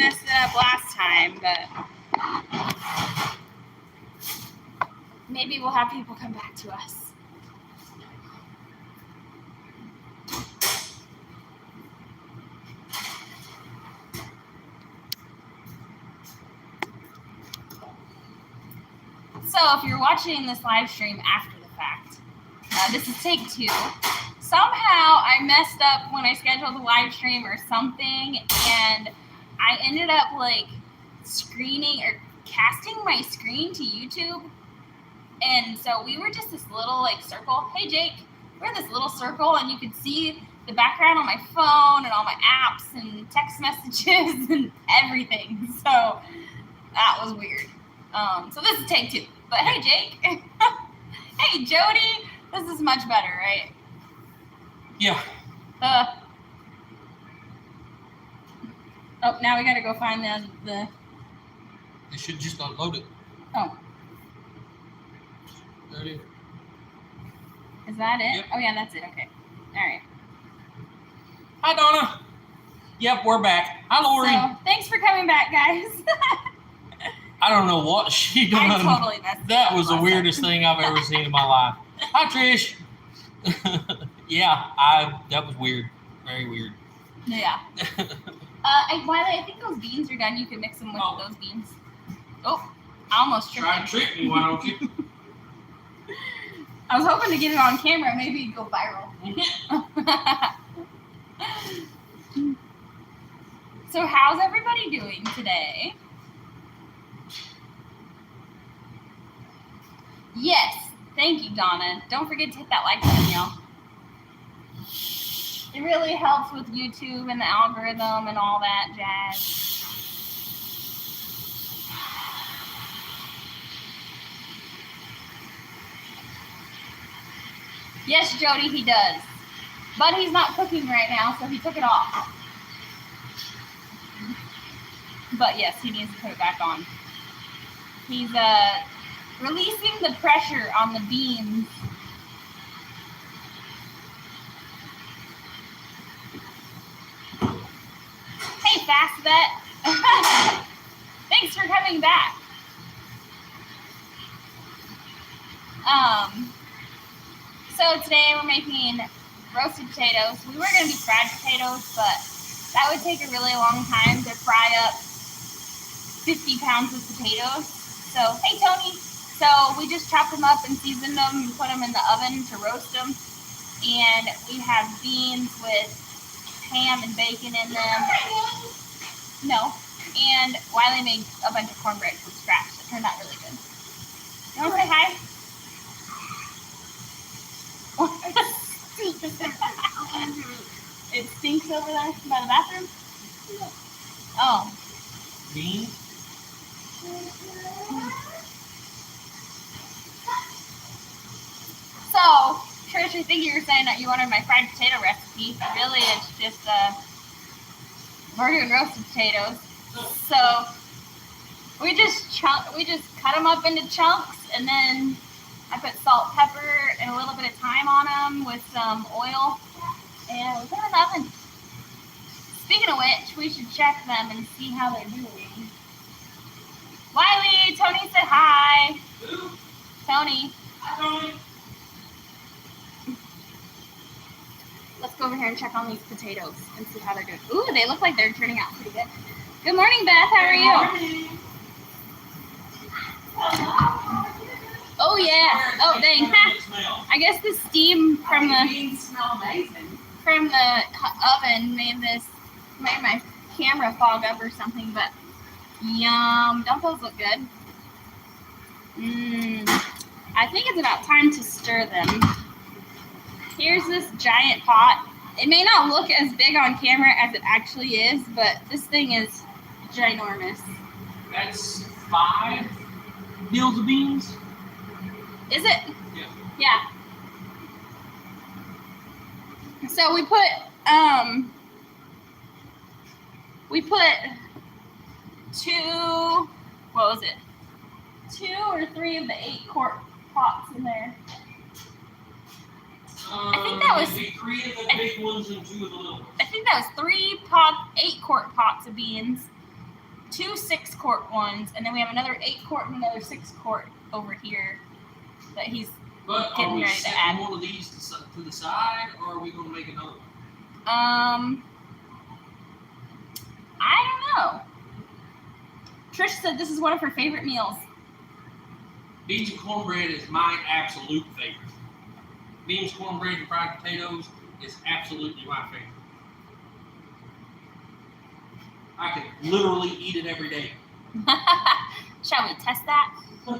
messed it up last time, but maybe we'll have people come back to us. So if you're watching this live stream after the fact, this is take 2. Somehow I messed up when I scheduled the live stream or something, and I ended up like screening or casting my screen to YouTube. And so we were just this little like circle. Hey Jake, we're this little circle, and you could see the background on my phone and all my apps and text messages and everything. So that was weird. So this is take 2. But hey Jake. Hey Jody. This is much better, right? Yeah. Oh, now we gotta go find the. They should just unload it. Oh. There it is. Is that it? Yep. Oh yeah, that's it. Okay. All right. Hi Donna. Yep, we're back. Hi Lori. So thanks for coming back, guys. I don't know what she done. I totally messed That up was the last weirdest time. thing I've ever seen in my life. Hi Trish. Yeah, that was weird. Very weird. Yeah. Wiley, I think those beans are done. You can mix them with those beans. Oh, I almost tripped. Try and trick me, why don't you? I was hoping to get it on camera. Maybe it'd go viral. So how's everybody doing today? Yes. Thank you, Donna. Don't forget to hit that like button, y'all. It really helps with YouTube and the algorithm and all that jazz. Yes, Jody, he does. But he's not cooking right now, so he took it off. But yes, he needs to put it back on. He's releasing the pressure on the beans. Hey, Fast Vet. Thanks for coming back. So today we're making roasted potatoes. We were going to do fried potatoes, but that would take a really long time to fry up 50 pounds of potatoes. So, hey, Tony. So we just chopped them up and seasoned them and put them in the oven to roast them. And we have beans with ham and bacon in them. No. And Wiley made a bunch of cornbread from scratch. It turned out really good. You want to say hi? It stinks over there by the bathroom? Oh. Beans? So, Trish, I think you were saying that you wanted my fried potato recipe. Really, it's just, we're doing roasted potatoes. So, we just cut them up into chunks, and then I put salt, pepper, and a little bit of thyme on them with some oil, and we put them in the oven. Speaking of which, we should check them and see how they're doing. Wiley, Tony said hi. Who? Tony. Hi, Tony. Let's go over here and check on these potatoes and see how they're doing. Ooh, they look like they're turning out pretty good. Good morning, Beth. How are you? Oh, yeah. Oh, dang. I guess the steam from the beans smell amazing. From the oven made my camera fog up or something, but yum. Don't those look good? I think it's about time to stir them. Here's this giant pot. It may not look as big on camera as it actually is, but this thing is ginormous. That's 5 meals of beans? Is it? Yeah. Yeah. So we put 2 or 3 of the 8-quart pots in there. I think that was 3 of the big ones and 2 of the little ones. I think that was 3 8-quart pots of beans, 2 6-quart ones, and then we have another 8-quart and another 6-quart over here that he's But getting are we ready to setting add. one of these to the side, or are we going to make another one? I don't know. Trish said this is one of her favorite meals. Beans and cornbread is my absolute favorite. Beans, cornbread, and fried potatoes is absolutely my favorite. I could literally eat it every day. Shall we test that? Do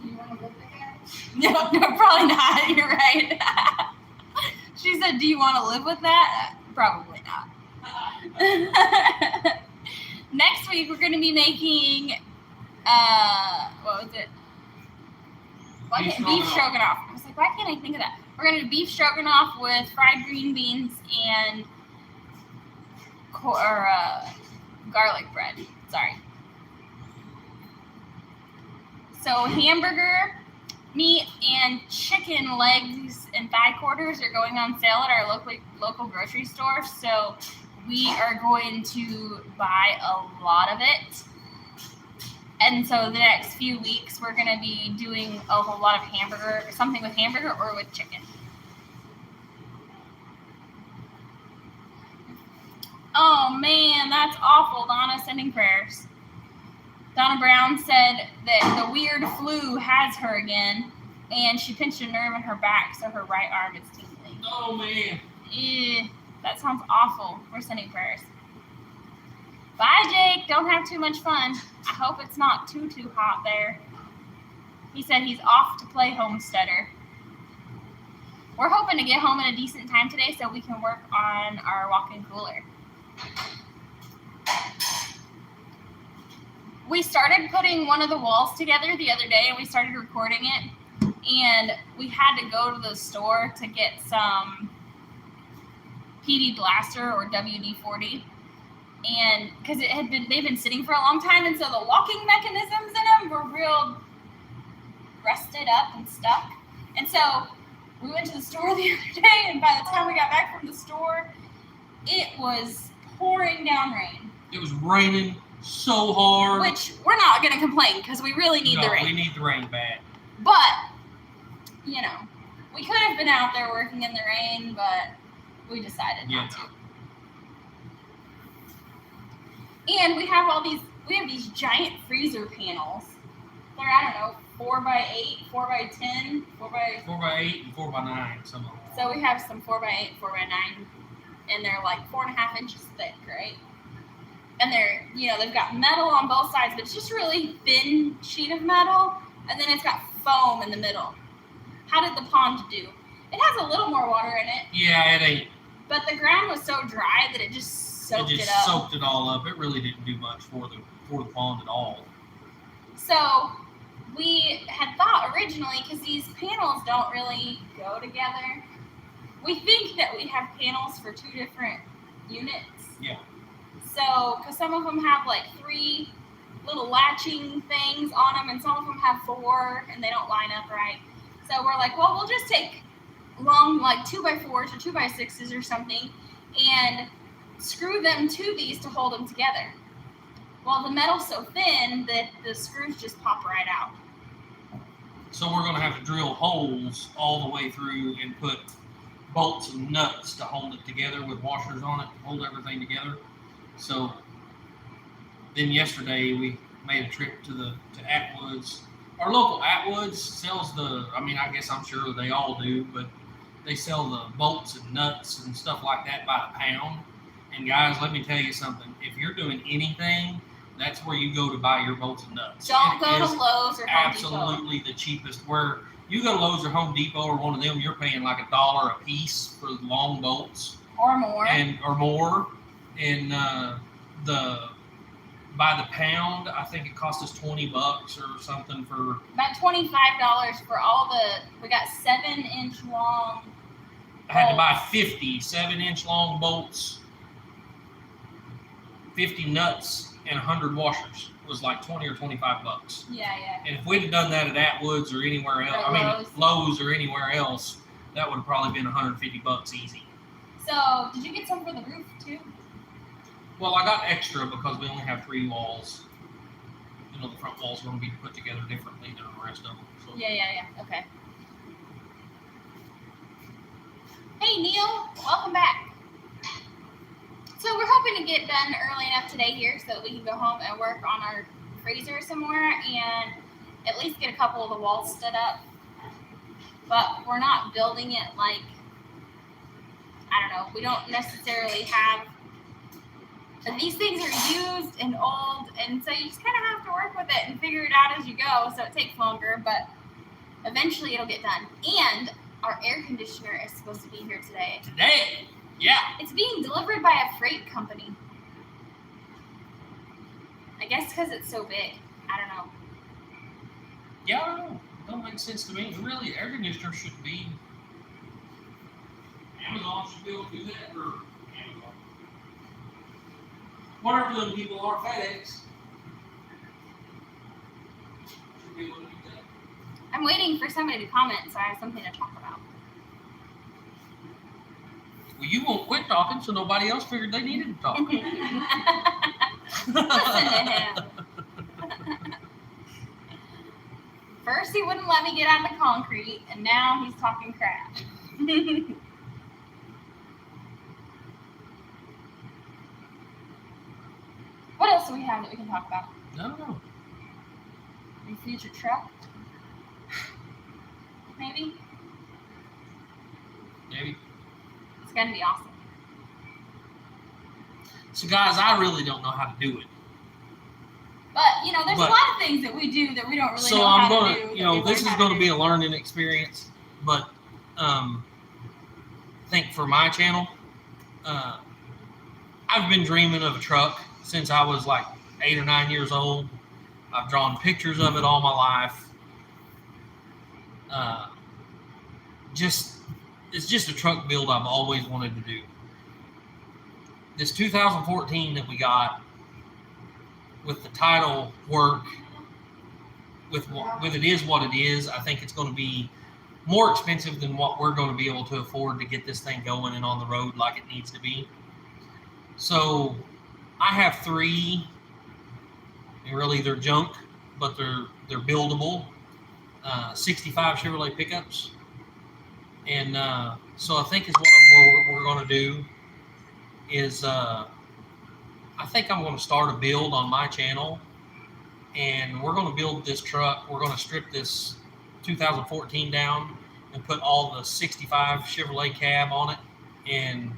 you want to live there? No, probably not. You're right. She said, do you want to live with that? Probably not. Next week, we're going to be making, what was it? Beef stroganoff. I was like, why can't I think of that? We're going to do beef stroganoff with fried green beans and garlic bread. Sorry. So hamburger, meat, and chicken legs and thigh quarters are going on sale at our local grocery store. So we are going to buy a lot of it. And so the next few weeks, we're going to be doing a whole lot of hamburger, something with hamburger or with chicken. Oh, man, that's awful. Donna sending prayers. Donna Brown said that the weird flu has her again, and she pinched a nerve in her back, so her right arm is tingling. Oh, man. That sounds awful. We're sending prayers. Bye, Jake. Don't have too much fun. I hope it's not too hot there. He said he's off to play Homesteader. We're hoping to get home at a decent time today so we can work on our walk-in cooler. We started putting one of the walls together the other day, and we started recording it. And we had to go to the store to get some PD Blaster or WD-40. And because they've been sitting for a long time, and so the locking mechanisms in them were real rusted up and stuck. And so we went to the store the other day, and by the time we got back from the store, it was pouring down rain. It was raining so hard. Which we're not going to complain because we really need the rain. We need the rain bad. But, you know, we could have been out there working in the rain, but we decided not to. And we have these giant freezer panels. They're, I don't know, 4x8, 4x10, 4x8 and 4x9, some of them. So we have some 4x8, 4x9, and they're like 4.5 inches thick, right? And they're, they've got metal on both sides, but it's just a really thin sheet of metal, and then it's got foam in the middle. How did the pond do? It has a little more water in it. Yeah, it ain't. But the ground was so dry that it just soaked it up. It just soaked it all up. It really didn't do much for the pond at all. So we had thought originally, because these panels don't really go together, we think that we have panels for 2 different units. Yeah. So, because some of them have like 3 little latching things on them, and some of them have 4, and they don't line up right. So we're like, well, we'll just take long, like 2x4s or 2x6s or something, and screw them to these to hold them together. Well, the metal's so thin that the screws just pop right out. So we're going to have to drill holes all the way through and put bolts and nuts to hold it together with washers on it to hold everything together. So then yesterday we made a trip to Atwood's. Our local Atwood's sells I guess I'm sure they all do, but they sell the bolts and nuts and stuff like that by the pound. And guys, let me tell you something. If you're doing anything, that's where you go to buy your bolts and nuts. Don't go to Lowe's or Home Depot. Absolutely the cheapest. Where you go to Lowe's or Home Depot or one of them, you're paying like $1 a piece for long bolts. Or more. Or more. And by the pound, I think it cost us $20 or something for about $25 for all we got 7-inch long. I had to buy 50 7-inch long bolts, 50 nuts, and 100 washers. It was like $20 or $25. Yeah. And if we'd have done that at Atwood's or anywhere else, Lowe's or anywhere else, that would have probably been $150 easy. So, did you get some for the roof too? Well, I got extra because we only have 3 walls. You know, the front wall's going to be put together differently than the rest of them. So. Yeah. Okay. Hey, Neil. Welcome back. So we're hoping to get done early enough today here so that we can go home and work on our freezer some more and at least get a couple of the walls stood up. But we're not building it like, I don't know, we don't necessarily have, these things are used and old, and so you just kind of have to work with it and figure it out as you go, so it takes longer, but eventually it'll get done. And our air conditioner is supposed to be here today. Today? Yeah. It's being delivered by a freight company. I guess because it's so big. I don't know. Yeah, I don't know. Don't make sense to me. Really, air conditioner should be. Amazon should be able to do that, or Amazon. Whatever them people are, FedEx. Should be able to do that. I'm waiting for somebody to comment so I have something to talk about. Well, you won't quit talking, so nobody else figured they needed to talk. Listen to him. First he wouldn't let me get on the concrete, and now he's talking crap. What else do we have that we can talk about? I don't know. Your future truck? Maybe? Maybe. It's gonna be awesome. So, guys, I really don't know how to do it. But, you know, there's a lot of things that we do that we don't really So know I'm how gonna, to do. you know, this is going to be a learning experience. But I think for my channel, I've been dreaming of a truck since I was like 8 or 9 years old. I've drawn pictures of it all my life. It's just a truck build I've always wanted to do. This 2014 that we got, with the title work, with It Is What It Is, I think it's going to be more expensive than what we're going to be able to afford to get this thing going and on the road like it needs to be. So I have 3, and really they're junk, but they're buildable, 65 Chevrolet pickups. And so I think is what we're going to do is I think I'm going to start a build on my channel, and we're going to build this truck. We're going to strip this 2014 down and put all the 65 Chevrolet cab on it, and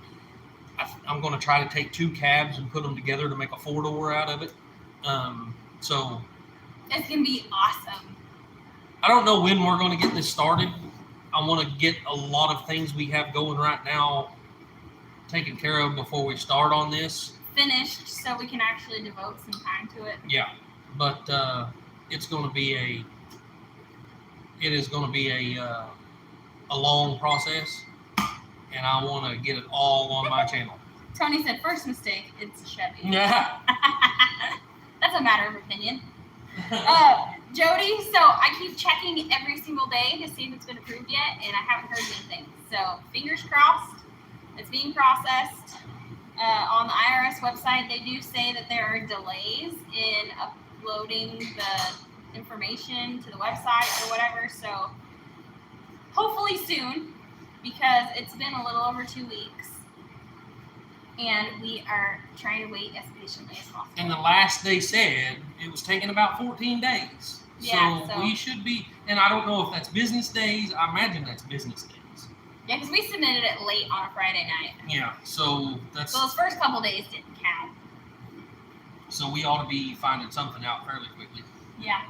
I'm going to try to take 2 cabs and put them together to make a 4-door out of it. So it's going to be awesome. I don't know when we're going to get this started. I want to get a lot of things we have going right now taken care of before we start on this. Finished so we can actually devote some time to it. Yeah, but it's going to be a long process, and I want to get it all on my channel. Tony said, first mistake, it's a Chevy. Yeah. That's a matter of opinion. Jody, so I keep checking every single day to see if it's been approved yet, and I haven't heard anything. So fingers crossed, it's being processed. On the IRS website, they do say that there are delays in uploading the information to the website or whatever. So hopefully soon, because it's been a little over 2 weeks, and we are trying to wait as patiently as possible. And the last they said it was taking about 14 days. Yeah, so we should be, and I don't know if that's business days. I imagine that's business days. Yeah, because we submitted it late on a Friday night. Yeah, so that's. So those first couple days didn't count. So we ought to be finding something out fairly quickly. Yeah.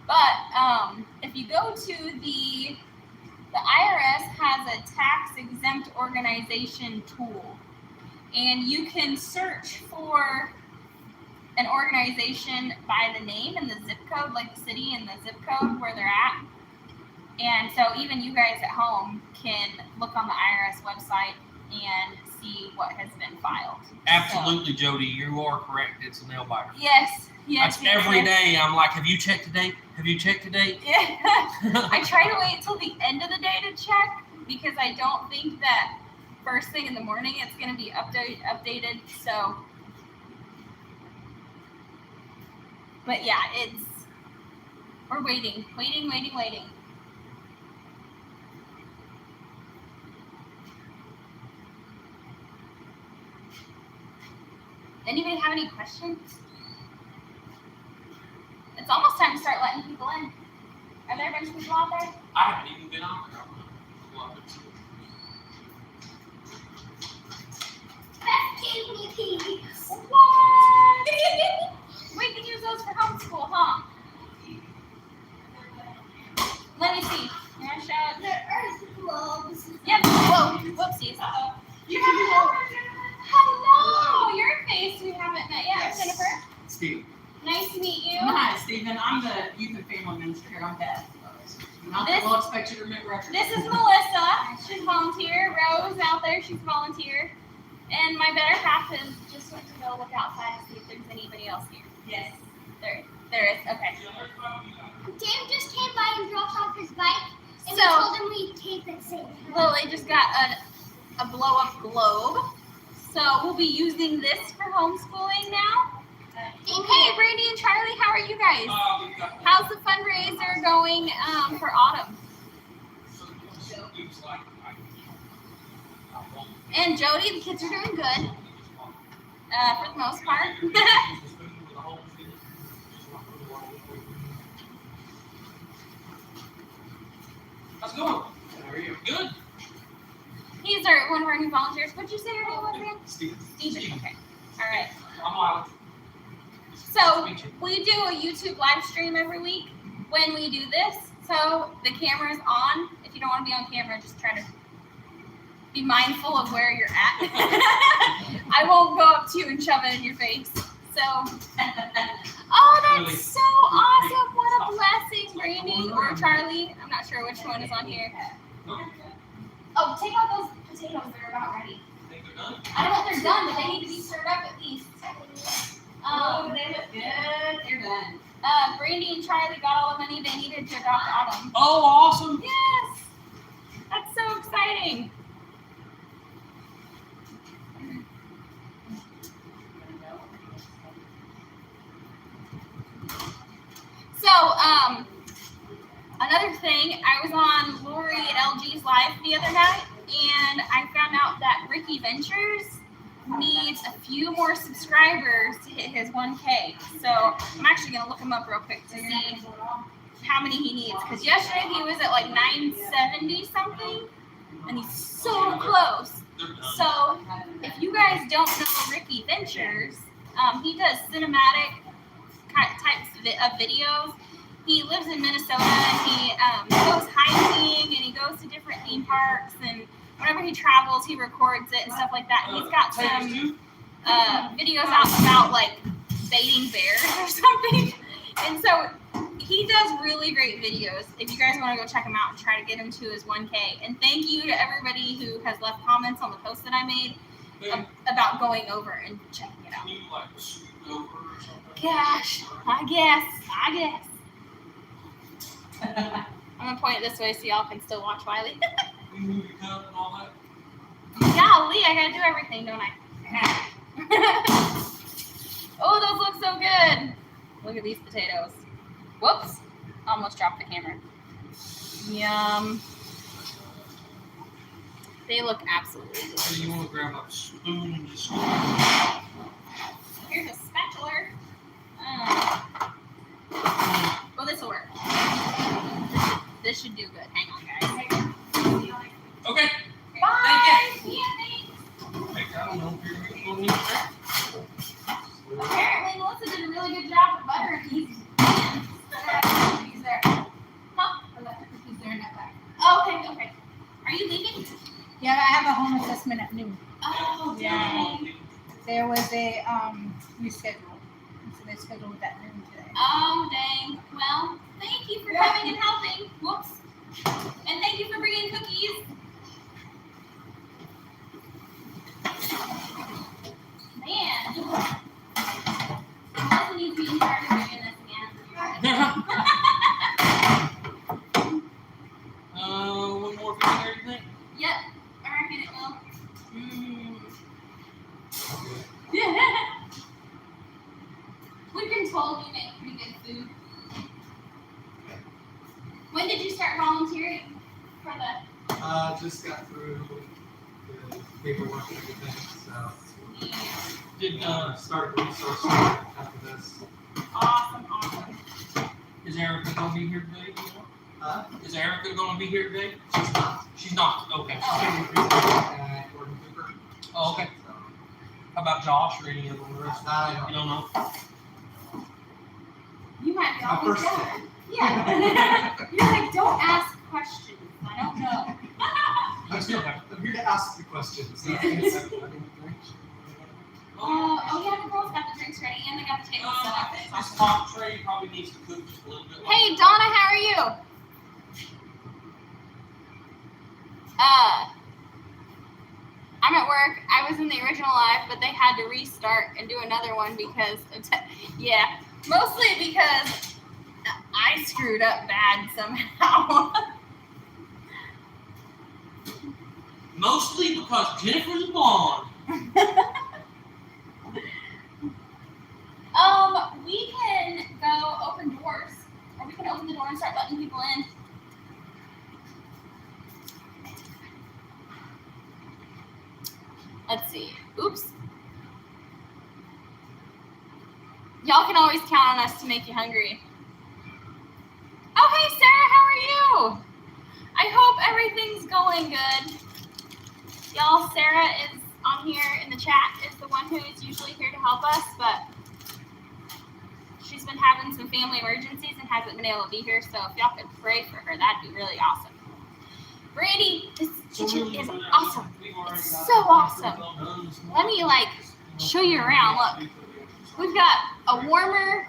But if you go to the IRS has a tax exempt organization tool, and you can search for an organization by the name and the zip code, like the city and the zip code where they're at. And so even you guys at home can look on the IRS website and see what has been filed. Absolutely, so, Jody, you are correct. It's a nail biter. Yes. That's every day. I'm like, have you checked today? Have you checked today? Yeah. I try to wait till the end of the day to check, because I don't think that first thing in the morning. It's going to be updated. So, but yeah, we're waiting. Anybody have any questions? It's almost time to start letting people in. Are there a bunch of people out there? I haven't even been on there. What? We can use those for homeschool, huh? Let me see. You want to show it? The earth globes. Yep. Whoa. Whoopsies. Hello. Your face we haven't met yet, Yes. Jennifer. Steve. Nice to meet you. Hi, Stephen. I'm the youth and family minister here. I'm Beth. Not that we'll expect you to remember our This is Melissa. She's volunteer. Rose out there. She's volunteer. And my better half is just went to go look outside to see if there's anybody else here. Yes. There is. Okay. Dan just came by and dropped off his bike, and we So- told him we'd tape it safe. Lily just got a blow up globe. So we'll be using this for homeschooling now. Hey, Brandy and Charlie, how are you guys? How's the fundraiser going for autumn? And Jody, the kids are doing good for the most part. How's it going? How are you? Good. He's one of our new volunteers. What'd you say your name was again? Stephen. Steven. Okay. All right. I'm Miles. So we do a YouTube live stream every week when we do this. So the camera's on. If you don't want to be on camera, just try to be mindful of where you're at. I won't go up to you and shove it in your face. So, oh, that's so awesome. What a blessing, Brandy or Charlie. I'm not sure which one is on here. Oh, take out those potatoes. They're about ready. Think they're done? I don't know if they're done, but they need to be stirred up at least. They look good. They're done. Brandy and Charlie got all the money they needed to adopt Autumn. Oh, awesome. Yes! That's so exciting. So, another thing, I was on Lori and LG's live the other night, and I found out that Ricky Ventures needs a few more subscribers to hit his 1K. So I'm actually gonna look him up real quick to see how many he needs. Because yesterday he was at like 970 something, and he's so close. They're done. So if you guys don't know Ricky Ventures, he does cinematic types of videos. He lives in Minnesota. He goes hiking and he goes to different theme parks, and whenever he travels, he records it and stuff like that. He's got Taters some too? videos out about like baiting bears or something. And so he does really great videos. If you guys want to go check him out and try to get him to his 1K. And thank you to everybody who has left comments on the post that I made about going over and checking it out. Can you like scoot over or something? Gosh, I guess. I'm gonna point it this way so y'all can still watch Wiley. You move your cup and all that? Golly, I gotta do everything, don't I? Oh, those look so good. Look at these potatoes. Whoops. Almost dropped the camera. Yum. They look absolutely So delicious. you want to grab a spoon and just scoop? Here's a spatula. Well, this will work. This should do good. Hang on, guys. Okay. Bye. Thank See ya, thanks. Heck, I don't know if you're going to need that. Apparently, Melissa did a really good job with buttering these. Cookies there. Huh? I left the cookies there in that bag. Oh, okay. Are you leaving? Yeah, I have a home assessment at noon. Oh, Yeah. dang. There was a reschedule. So they scheduled it at noon today. Oh, dang. Well, thank you for coming and helping. Whoops. And thank you for bringing cookies. Man. Melissa needs to be in charge of bringing this again. One more thing there, you think? Yep. I reckon it will. told you make pretty good food. When did you start volunteering for the? Just got through the paperwork and everything, so Did start resource after this. Awesome. is Erica gonna be here today? Is Erica gonna be here today? She's not. She's not. Okay. She's gonna be presenting at Gordon Cooper. Oh, okay. So, How about Josh or any of the rest? I You don't know. don't know? You might be My always first there. day. Yeah. You're like, don't ask questions. I don't know. I'm here to ask the questions. not answer them. Oh yeah, the girls got the drinks ready and they got the tables set up. This top tray probably needs to cook just a little bit. Hey Donna, how are you? I'm at work. I was in the original live, but they had to restart and do another one because, yeah, mostly because I screwed up bad somehow. Mostly because Jennifer's blonde. We can go open doors, or we can open the door and start letting people in. Let's see. Oops. Y'all can always count on us to make you hungry. Oh, hey, Sarah, how are you? I hope everything's going good. Y'all, Sarah is on here in the chat, is the one who is usually here to help us, but she's been having some family emergencies and hasn't been able to be here, so if y'all could pray for her, that'd be really awesome. Brady, this kitchen is awesome. It's so awesome. Let me, show you around. Look, we've got a warmer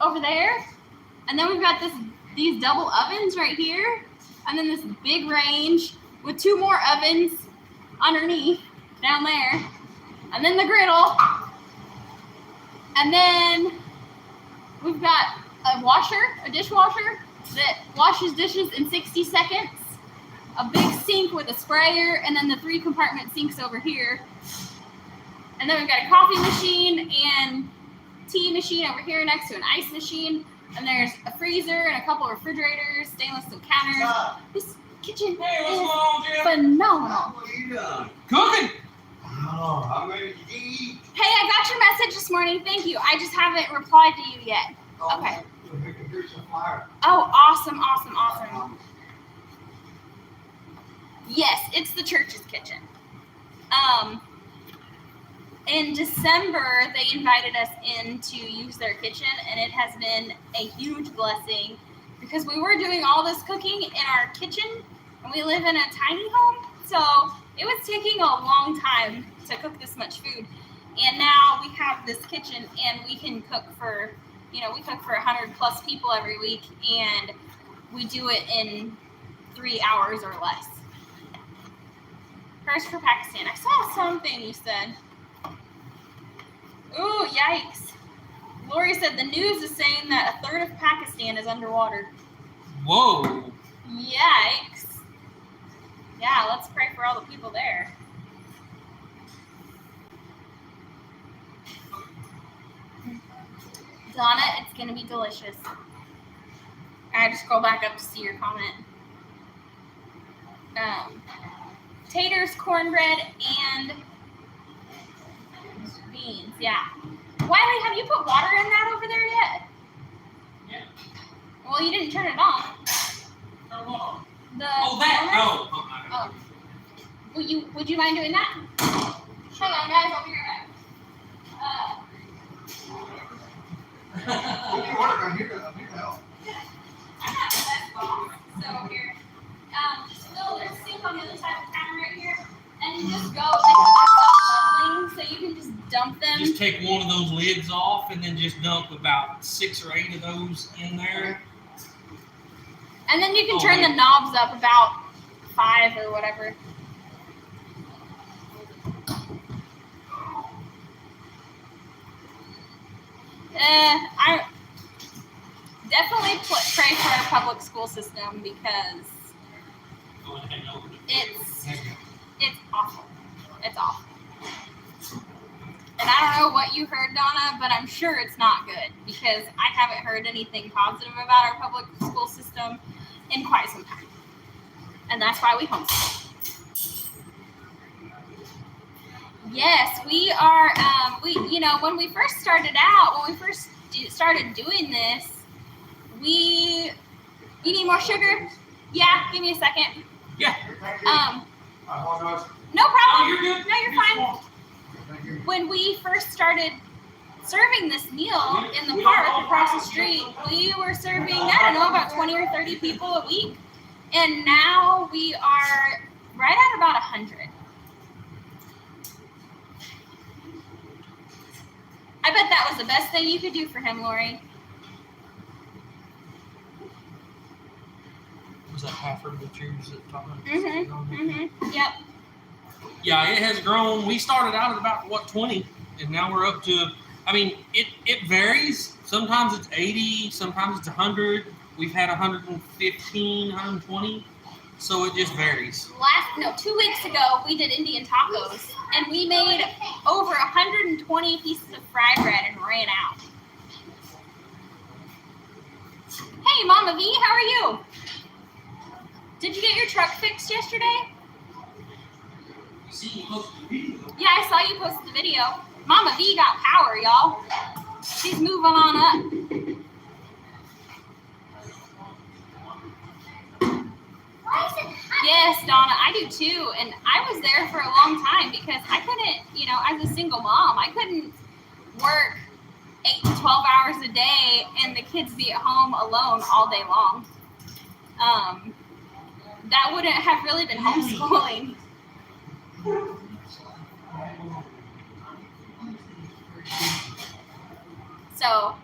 over there, and then we've got these double ovens right here, and then this big range with 2 more ovens underneath down there, and then the griddle, and then we've got a dishwasher that washes dishes in 60 seconds, a big sink with a sprayer, and then the 3 compartment sinks over here. And then we've got a coffee machine and tea machine over here next to an ice machine. And there's a freezer and a couple of refrigerators, stainless steel counters. This kitchen Hey, what's going is on, Jim? phenomenal. What are you doing? Cooking. Oh, I'm ready to eat. Hey, I got your message this morning. Thank you. I just haven't replied to you yet. Okay. Here's your flyer. Oh, awesome. Yes, it's the church's kitchen. In December, they invited us in to use their kitchen, and it has been a huge blessing because we were doing all this cooking in our kitchen, and we live in a tiny home, so it was taking a long time to cook this much food. And now we have this kitchen, and we can cook for, we cook for 100+ people every week, and we do it in 3 hours or less. First for Pakistan. I saw something you said. Ooh, yikes. Lori said the news is saying that a third of Pakistan is underwater. Whoa. Yikes. Yeah, let's pray for all the people there. Donna, it's going to be delicious. I had to scroll back up to see your comment. Taters, cornbread, and beans. Yeah. Wiley, have you put water in that over there yet? Yeah. Well, you didn't turn it on. Turn what on? The Oh, that? warmer? No. Oh. Would you mind doing that? Hang on, guys. I'll be right back. You ordered. I'm here to help. I'm not the best boss. So here, just fill. There's a sink on the other side of the counter right here, and you just go. So you can just dump them. Just take one of those lids off and then just dump about 6 or 8 of those in there. And then you can turn the knobs up about 5 or whatever. I definitely pray for our public school system because Go ahead and open it. it's awful. It's awful. And I don't know what you heard, Donna, but I'm sure it's not good because I haven't heard anything positive about our public school system in quite some time. And that's why we homeschool. Yes, we are. When we first started out, started doing this, you need more sugar? Yeah, give me a second. Yeah. I apologize. No problem. Oh, you're good. No, you're fine. Thank you. When we first started serving this meal in the park across the street, we were serving, I don't know, about 20 or 30 people a week. And now we are right at about 100. I bet that was the best thing you could do for him, Lori. Was that Pafford that you was talking? Yep. Yeah, it has grown. We started out at about 20, and now we're up to. I mean, it varies. Sometimes it's 80, sometimes it's 100. We've had 115, 120, so it just varies. 2 weeks ago, we did Indian tacos, and we made over 120 pieces of fry bread and ran out. Hey, Mama V, how are you? Did you get your truck fixed yesterday? Yeah, I saw you posted the video. Mama V got power, y'all. She's moving on up. Yes, Donna, I do too. And I was there for a long time because I couldn't, as a single mom, I couldn't work 8 to 12 hours a day and the kids be at home alone all day long. That wouldn't have really been homeschooling. So,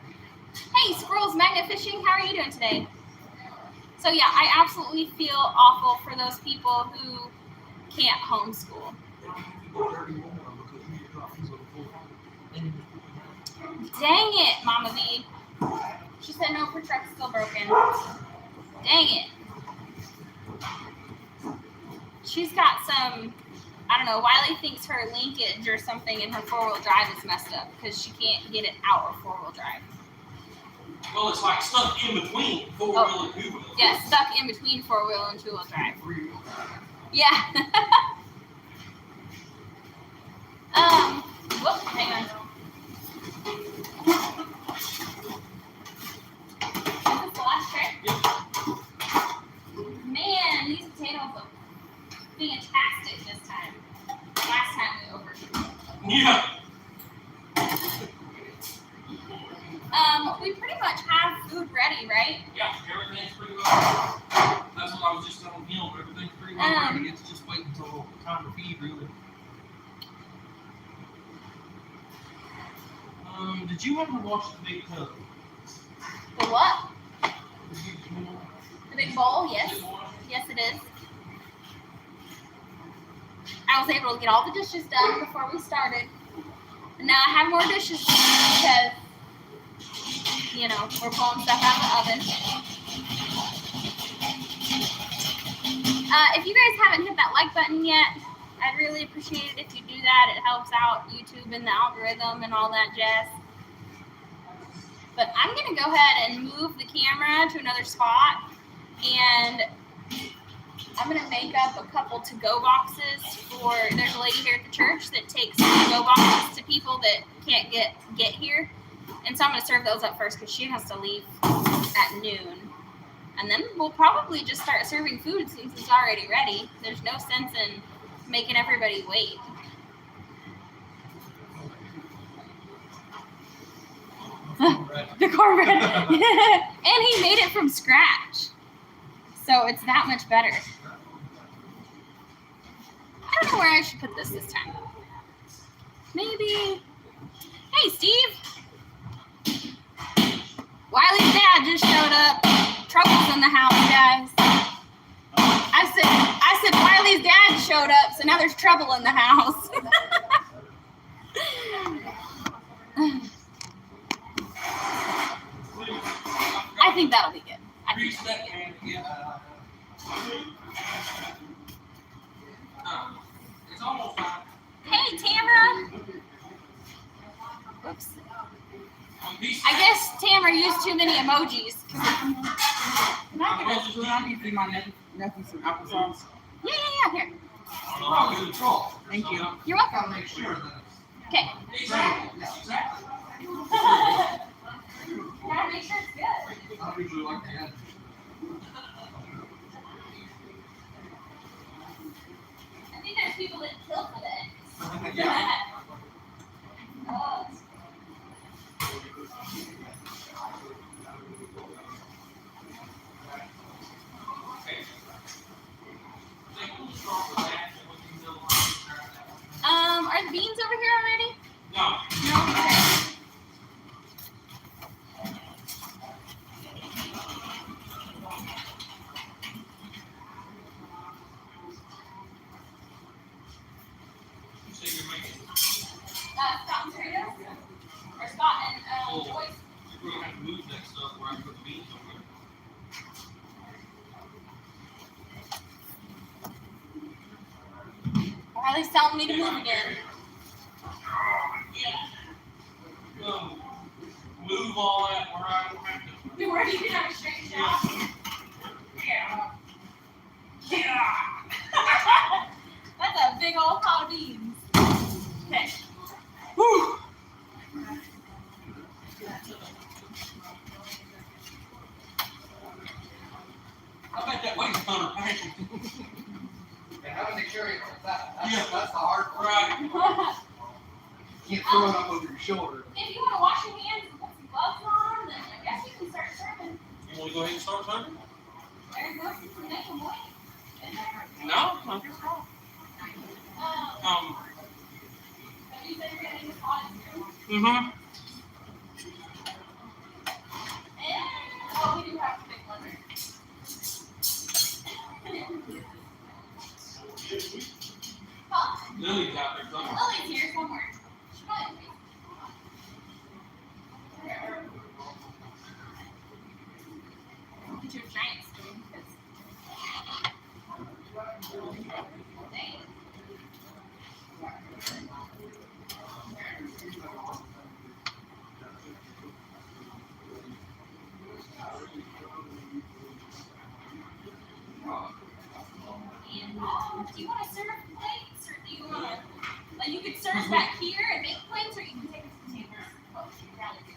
hey, Squirrels Magnet Fishing, how are you doing today? So yeah, I absolutely feel awful for those people who can't homeschool. Dang it, Mama V. She said no, her truck's still broken. Dang it. She's got some, I don't know, Wiley thinks her linkage or something in her four-wheel drive is messed up because she can't get it out of four-wheel drive. Well, it's like stuck in between four-wheel and two-wheel. Yeah, stuck in between four-wheel and two-wheel drive. Yeah. Whoops, hang on. Is this the last tray? Yep. Man, these potatoes look fantastic this time. Last time we overcooked. Yeah. We pretty much have food ready, right? Yeah, everything's pretty well. That's what I was just telling him. Everything's pretty well ready. It's just waiting until time to feed, really. Did you happen to watch the big tub? The what? The big bowl? Yes. Yes, it is. I was able to get all the dishes done before we started. And now I have more dishes to do because, we're pulling stuff out of the oven. If you guys haven't hit that like button yet, I'd really appreciate it if you do that. It helps out YouTube and the algorithm and all that jazz. But I'm going to go ahead and move the camera to another spot. And I'm going to make up a couple to-go boxes there's a lady here at the church that takes to-go boxes to people that can't get here. And so I'm going to serve those up first because she has to leave at noon. And then we'll probably just start serving food since it's already ready. There's no sense in making everybody wait. The cornbread. And he made it from scratch. So it's that much better. I don't know where I should put this time. Maybe. Hey, Steve. Wiley's dad just showed up. Trouble's in the house, guys. I said Wiley's dad showed up, so now there's trouble in the house. I think that'll be good. It's almost time. Hey, Tamara. I guess Tamara used too many emojis. Can I get this food? I need to feed my nephew some applesauce. Yeah, here. Thank you. You're welcome. Make sure that Okay. Exactly. Gotta make sure it's good. I usually like to add. I think there's people that kill for that. Yeah. Oh. Are the beans over here already? No. No. Okay. You say you're making. Scott and Taters? Or Scott and Joyce? You're gonna have to move that stuff where I put the beans over there. Riley's telling me to move again. Move all that where I don't have to. Where you can have a straight shot? Yeah. Yeah. That's a big old pot of beans. Okay. Whew. I bet that weighs 100 pounds. And having to carry it like that, that's, Yeah. that's the hard part. Right. You can't throw it up over your shoulder. If you want to wash your hands and put some gloves on, then I guess you can start serving. You want to go ahead and start serving? There you go. Make them wait. No, I'm just wrong. Have you said you're getting the pot too? Mm-hmm. And, oh, we do have a big one. Huh? Lily's out there somewhere. Lily's here somewhere. She might be. Get your giant spoon. Dang. And, do you want to serve plates or do you want to? Like you could serve back here and make plates, or you can take it to the table. Oh, she'd rather do.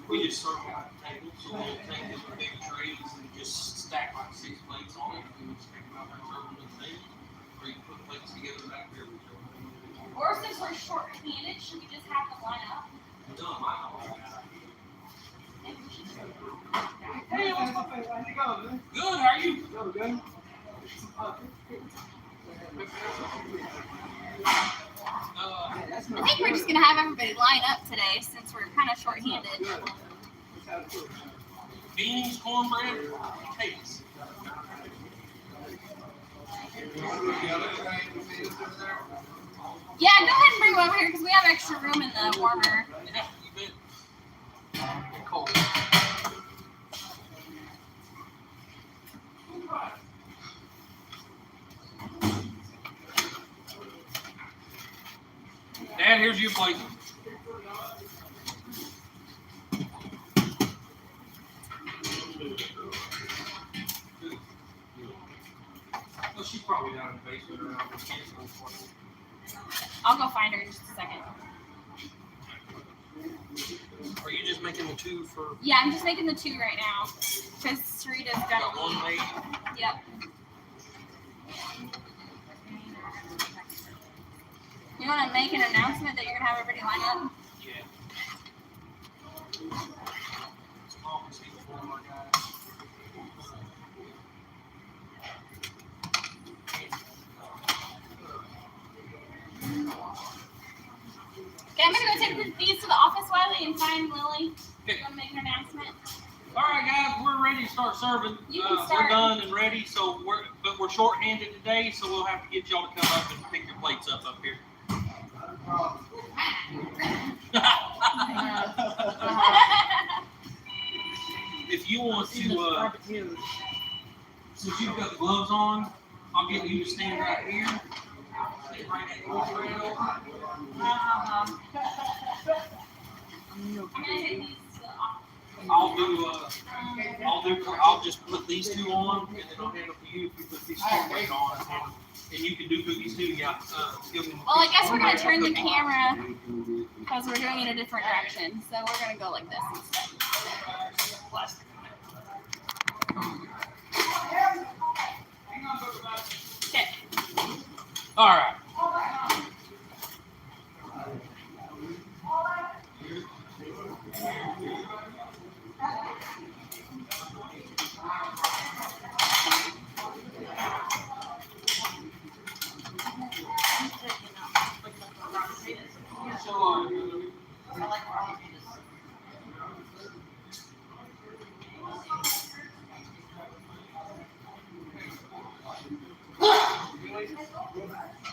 We just serve at the table, so we'll take these big trays and just stack like 6 plates on it, and we just take them out there and serve them at the table. Or you can put plates together back there. Or since we're short-handed, should we just have them line up? It doesn't matter. Maybe we should. Hey, how's it going, man? Good, how are you? Good. I think we're just gonna have everybody line up today since we're kind of short-handed. Beans, cornbread, Taters. Yeah, go ahead and bring them over here because we have extra room in the warmer. Yeah, you bet. Cold. Dad, here's your plate. Well, she's probably down in the basement or out in the kitchen. I'll go find her in just a second. Are you just making the 2 for? Yeah, I'm just making the 2 right now because Sarita's Got gonna. one made. Yep. You want to make an announcement that you're gonna have everybody line up? Yeah. It's compensating for my guys. Okay, I'm gonna go take these to the office, Wiley, and find Lily. You want to make an announcement? All right, guys, we're ready to start serving. You can start. We're done and ready, so we're short-handed today, so we'll have to get y'all to come up and pick your plates up here. If you want to, since you've got the gloves on, I'll get you to stand right here. Take right that cornbread over. I'm gonna take these to the office. I'll just put these two on, and then I'll hand them to you if you put these cornbread on, and you can do cookies too, yeah. Give them. Well, I guess we're gonna turn the camera because we're doing it a different direction. So we're gonna go like this instead. Okay. All right.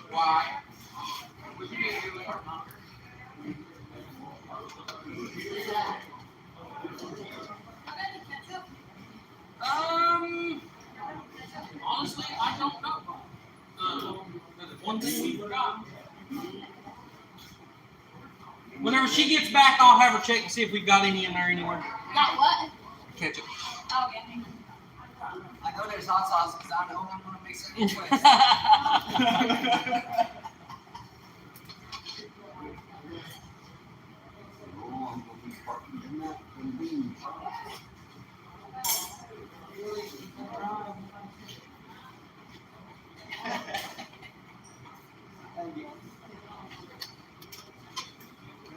Why? Honestly, I don't know. One thing we forgot. Whenever she gets back, I'll have her check and see if we've got any in there anywhere. Got what? Ketchup. Oh yeah. Hang on. I know there's hot sauce because I know I'm gonna mix it with.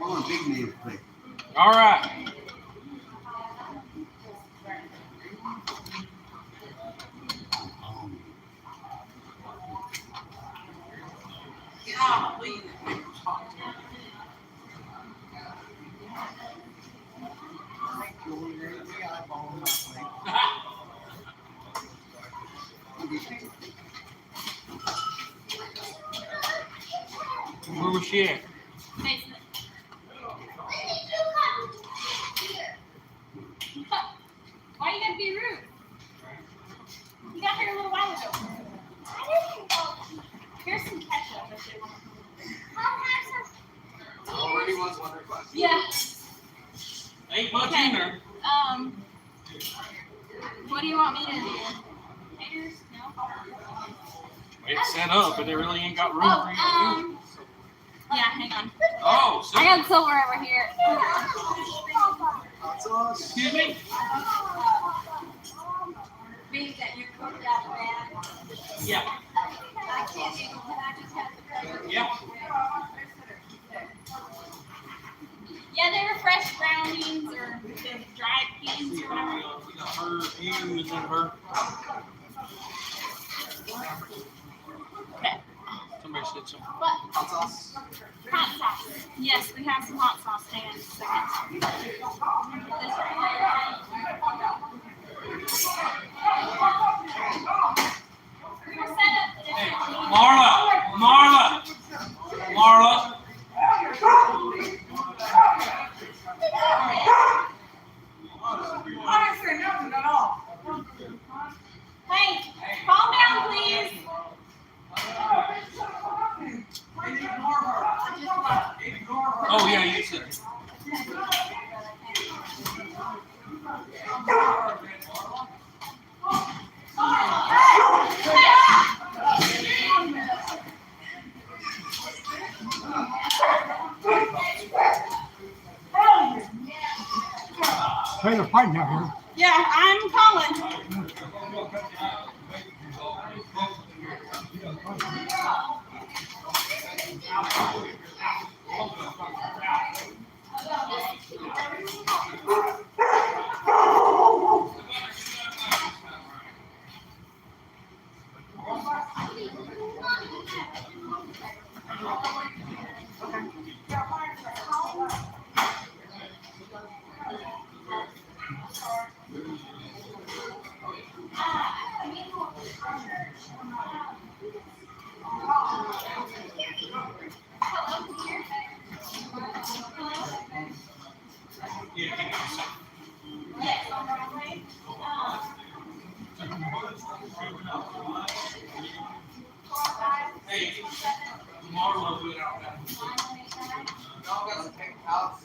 On a big man plate. All right. Golly. Where was she at? Basement. Why you gotta be rude? You got here a little while ago. Here's some ketchup. If you want. Already was wondering about. Yeah. Ain't much Okay. in there. What do you want me to do? Taters? No. It's set up, but it really ain't got room Oh, for you to use. yeah, hang on. Oh, so, I got silver over here. Hot sauce. excuse me? Being that you cooked out bad, Yeah. I can't even, can I just have the Yeah. Yeah, they were fresh brown beans or dried beans or whatever. We got her, you, and then her. Okay. Somebody said something. What? Hot sauce. Hot sauce. Yes, we have some hot sauce. Hang on just a second. This right here. We're set up the Hey, different Marla. Honestly, nothing at all. Hey, calm down, please. Ignore her. Ignore her. Oh, yeah, you said. Hey, they're fighting out here. Yeah, I'm calling. Yes, on the way. Hey, Marla put it out there. Y'all got some paper towels.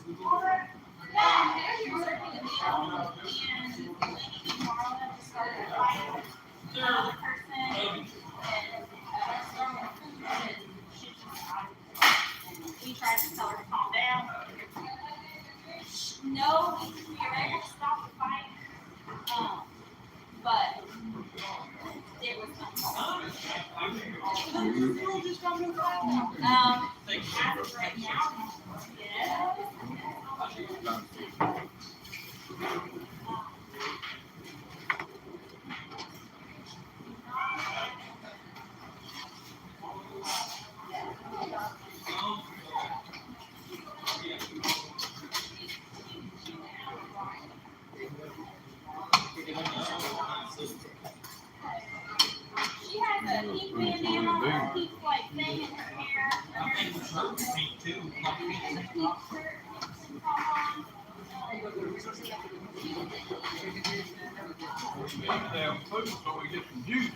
He tried to tell her to calm down. No, we were able to stop the fight. But it was fun. As of right now, yes. She has a pink bandana, a pink like thing in her hair. I think the shirt was pink too. Like pink. And a pink shirt and on. Damn food, so we get some juice.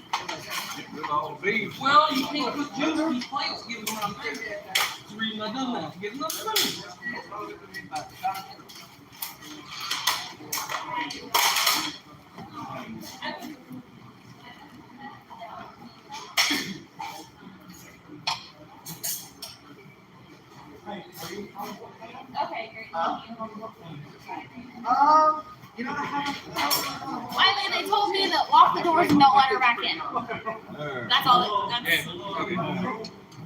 Get rid of all the beef. Well, you can't put juice in these plates. Give them what I'm saying. That's the reason I done that. To get enough food. Okay, great. Thank you. You know, I haven't. Finally, they told me that lock the doors and don't let her back in. That's all. That's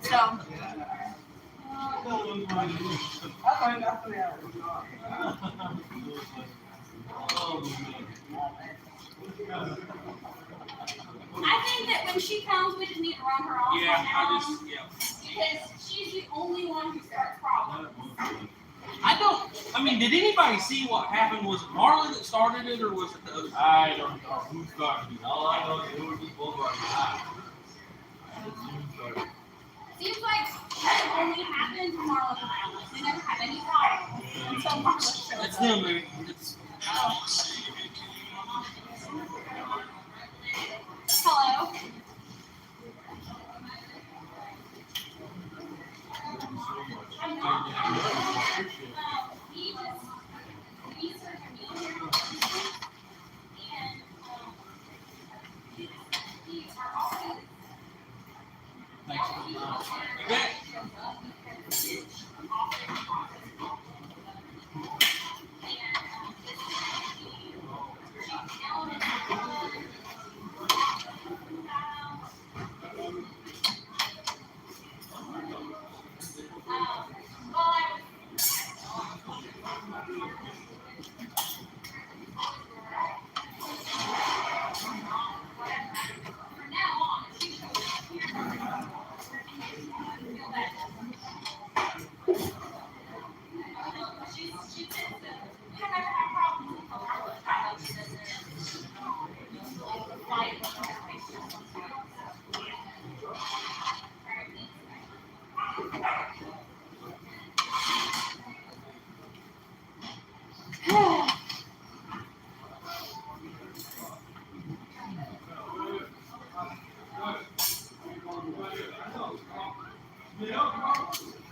so. I think that when she comes, we just need to run her off. Yeah, now, because she's the only one who starts problems. I mean, did anybody see what happened? Was it Marley that started it, or was it the other? I don't know who started it. All I know is it was just over. Seems like that only happened to Marlon around. Like, they never had any problems until Marlon showed That's up. them, baby. It's Hello. I'm not. He just researched me here. And these are always. thanks for the bet.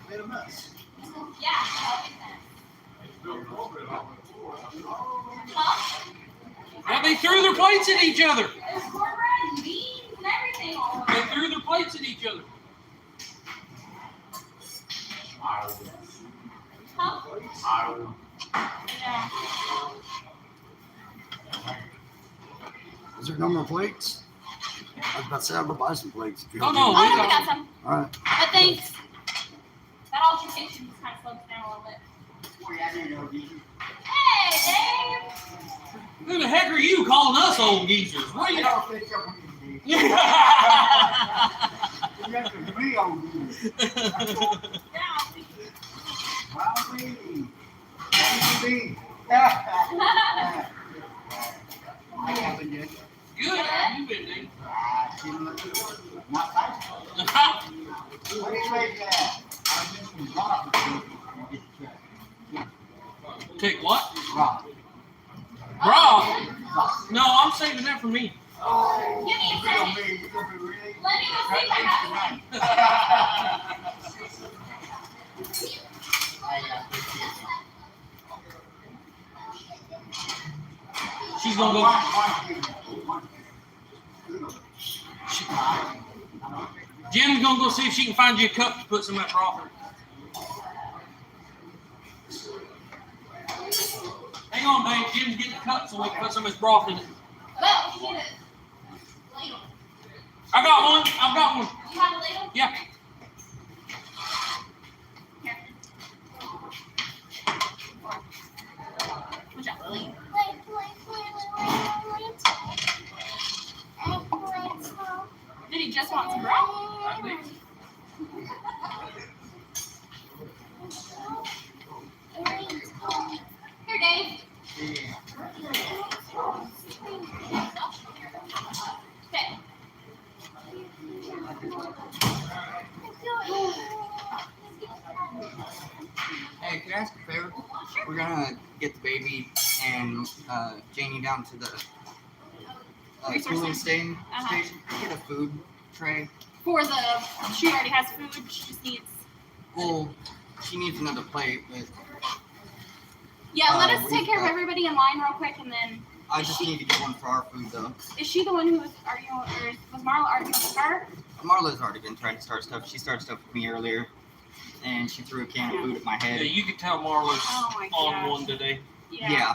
Made a mess. Yeah, that makes sense. Huh? Now they threw their plates at each other. There's cornbread and beans and everything all over. They threw their plates at each other. Huh? Yeah. Is there no more plates? I was about to say, I'll go buy some plates. Oh, no. Oh, no, we got some. All right. But thanks. That altercation just kind of slowed us down a little bit. Hey, Dave! Who the heck are you calling us old geezers? What are you? Good. You been, Dave. Take what? Bra. No, I'm saving that for me. You need to send it. Let me go see if I have she's gonna go. Jim's gonna go see if she can find you a cup to put some of that broth in. Hang on, Dave. Jim's getting a cup so we can put some of his broth in it. Well, you need a ladle. I got one. I've got one. You have a ladle? Yeah. Here. Watch out, Lily. Did he just want some broth? I think. Here, Dave. Okay. Hey, can I ask a favor? We're gonna get the baby and Janie down to the Resource cooling center. station. Get a food tray. For the, she already has food. She just needs. Well, she needs another plate, but Yeah, let us we've take care of got- everybody in line real quick, and then. I just need to get one for our food though. Is she the one who was arguing, or was Marla arguing with her? Marla's already been trying to start stuff. She started stuff with me earlier, and she threw a can of food at my Yeah, head. you can tell Marla's Oh my on gosh. one today. Yeah.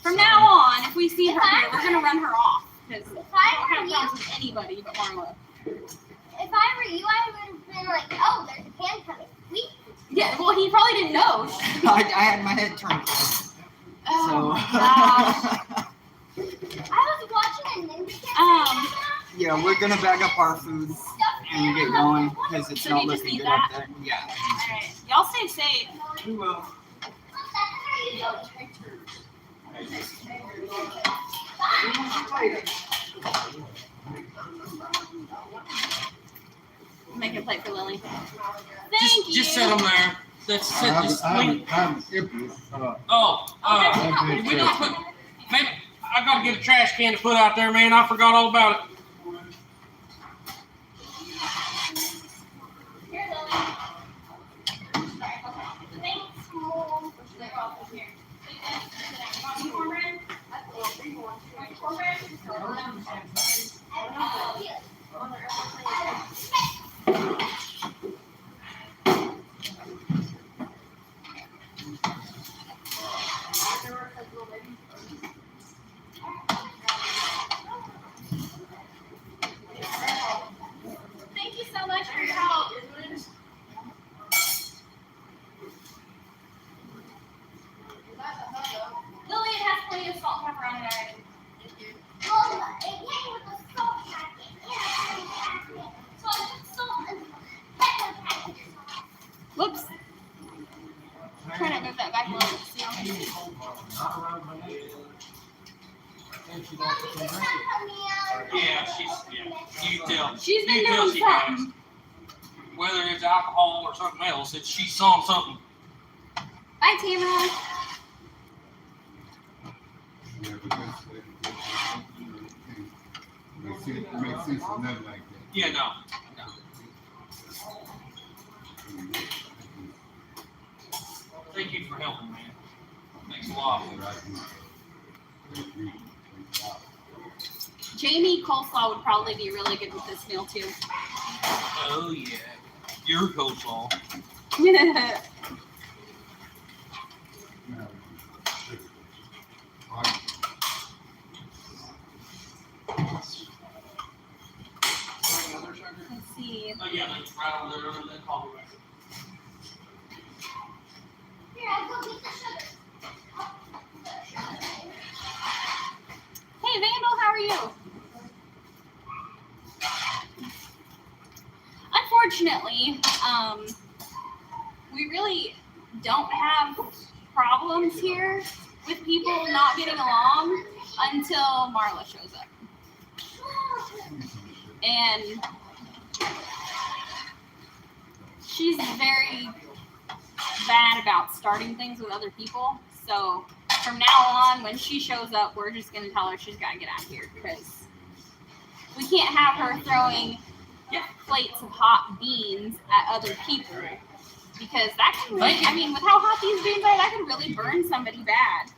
From now on, if we see her here, we're gonna run her off because I If don't I have were you, problems with anybody but Marla. if I were you, I would have been like, oh, there's a can coming. We. Yeah, well, he probably didn't know. I had my head turned. Oh my gosh. I was watching a Ninja Cat. Yeah, we're gonna bag up our food and get going because it's So not you just looking need good that? up there. Yeah. Alright, y'all stay safe. We will. Make a plate for Lily. Thank you. Just set them there. That's set. Just wait. empty. We don't put. Maybe I gotta get a trash can to put out there, man. I forgot all about it. Here, Lily. Thanks. Here. Want some cornbread? Thank you so much for your help. Lily, it has plenty of salt and pepper on it already. Well, it came with a salt packet and a pepper packet. So I put salt and pepper packet. Whoops. Trying to move that back a little bit so you don't see. Mommy, the sun coming out. Yeah, you can tell. She's been You can tell doing she has. something. Whether it's alcohol or something else, she saw something. Bye, Tamara. Makes sense or nothing like that. Yeah, no. Thank you for helping, man. Thanks a lot. Jamie coleslaw would probably be really good with this meal too. Oh yeah, your coleslaw. Let's see. Oh yeah, that's right over there under that coffee rack. Here, I'll go get the sugar. Hey, Vandal, how are you? Unfortunately, we really don't have problems here with people not getting along until Marla shows up. And she's very bad about starting things with other people. So from now on, when she shows up, we're just going to tell her she's got to get out of here because we can't have her throwing plates of hot beans at other people because that can really, I mean, with how hot these beans are, that could really burn somebody bad.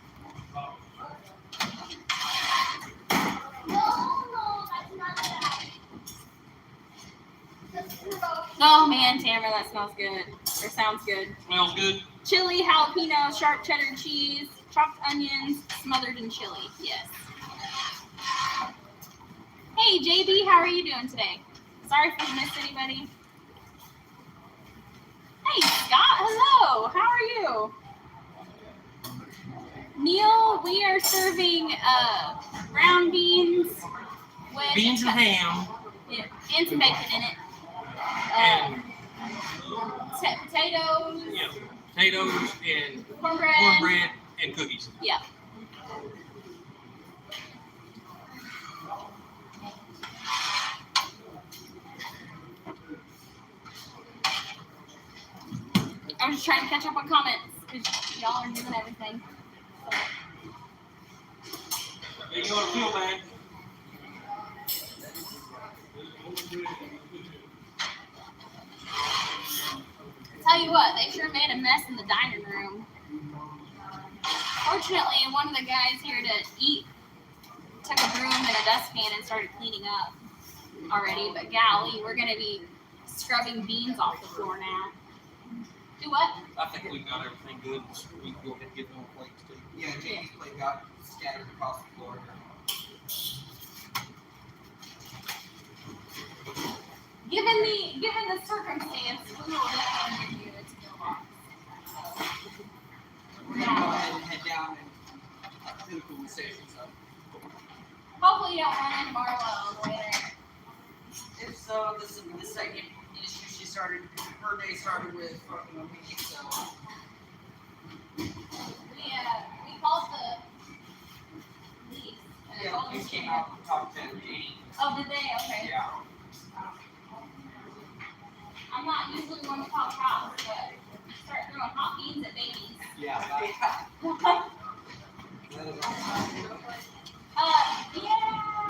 Oh man, Tamara, that smells good. Or sounds good. Smells good. Chili, jalapeno, sharp cheddar cheese, chopped onions, smothered in chili. Yes. Hey, JB, how are you doing today? Sorry if we missed anybody. Hey, Scott, hello. How are you? Neil, we are serving brown beans with Beans and ham. yeah, and some bacon in it. And Potatoes, yeah, potatoes and cornbread. and cookies. Yeah. I'm just trying to catch up on comments because y'all are doing everything. Hey, you want to feel bad? Tell you what, they sure made a mess in the dining room. Fortunately, one of the guys here to eat took a broom and a dustpan and started cleaning up already. But golly, we're gonna be scrubbing beans off the floor now. Do what? I think we've got everything good. So we can go ahead and get more plates too. Yeah, Jamie's plate got scattered across the floor. Given the circumstance, we will definitely give you a to-go box. We're gonna go ahead and head down and do the food station stuff. Hopefully, you don't run into Marlo on the way there. If so, this is the second issue she started. Her day started with fucking a week, so. We called the police. And they Yeah, called you us came here. out and talked to Jamie. Oh, did they? Okay. Yeah. I'm not usually one to call cops, but start throwing hot beans at babies. Yeah. Yeah.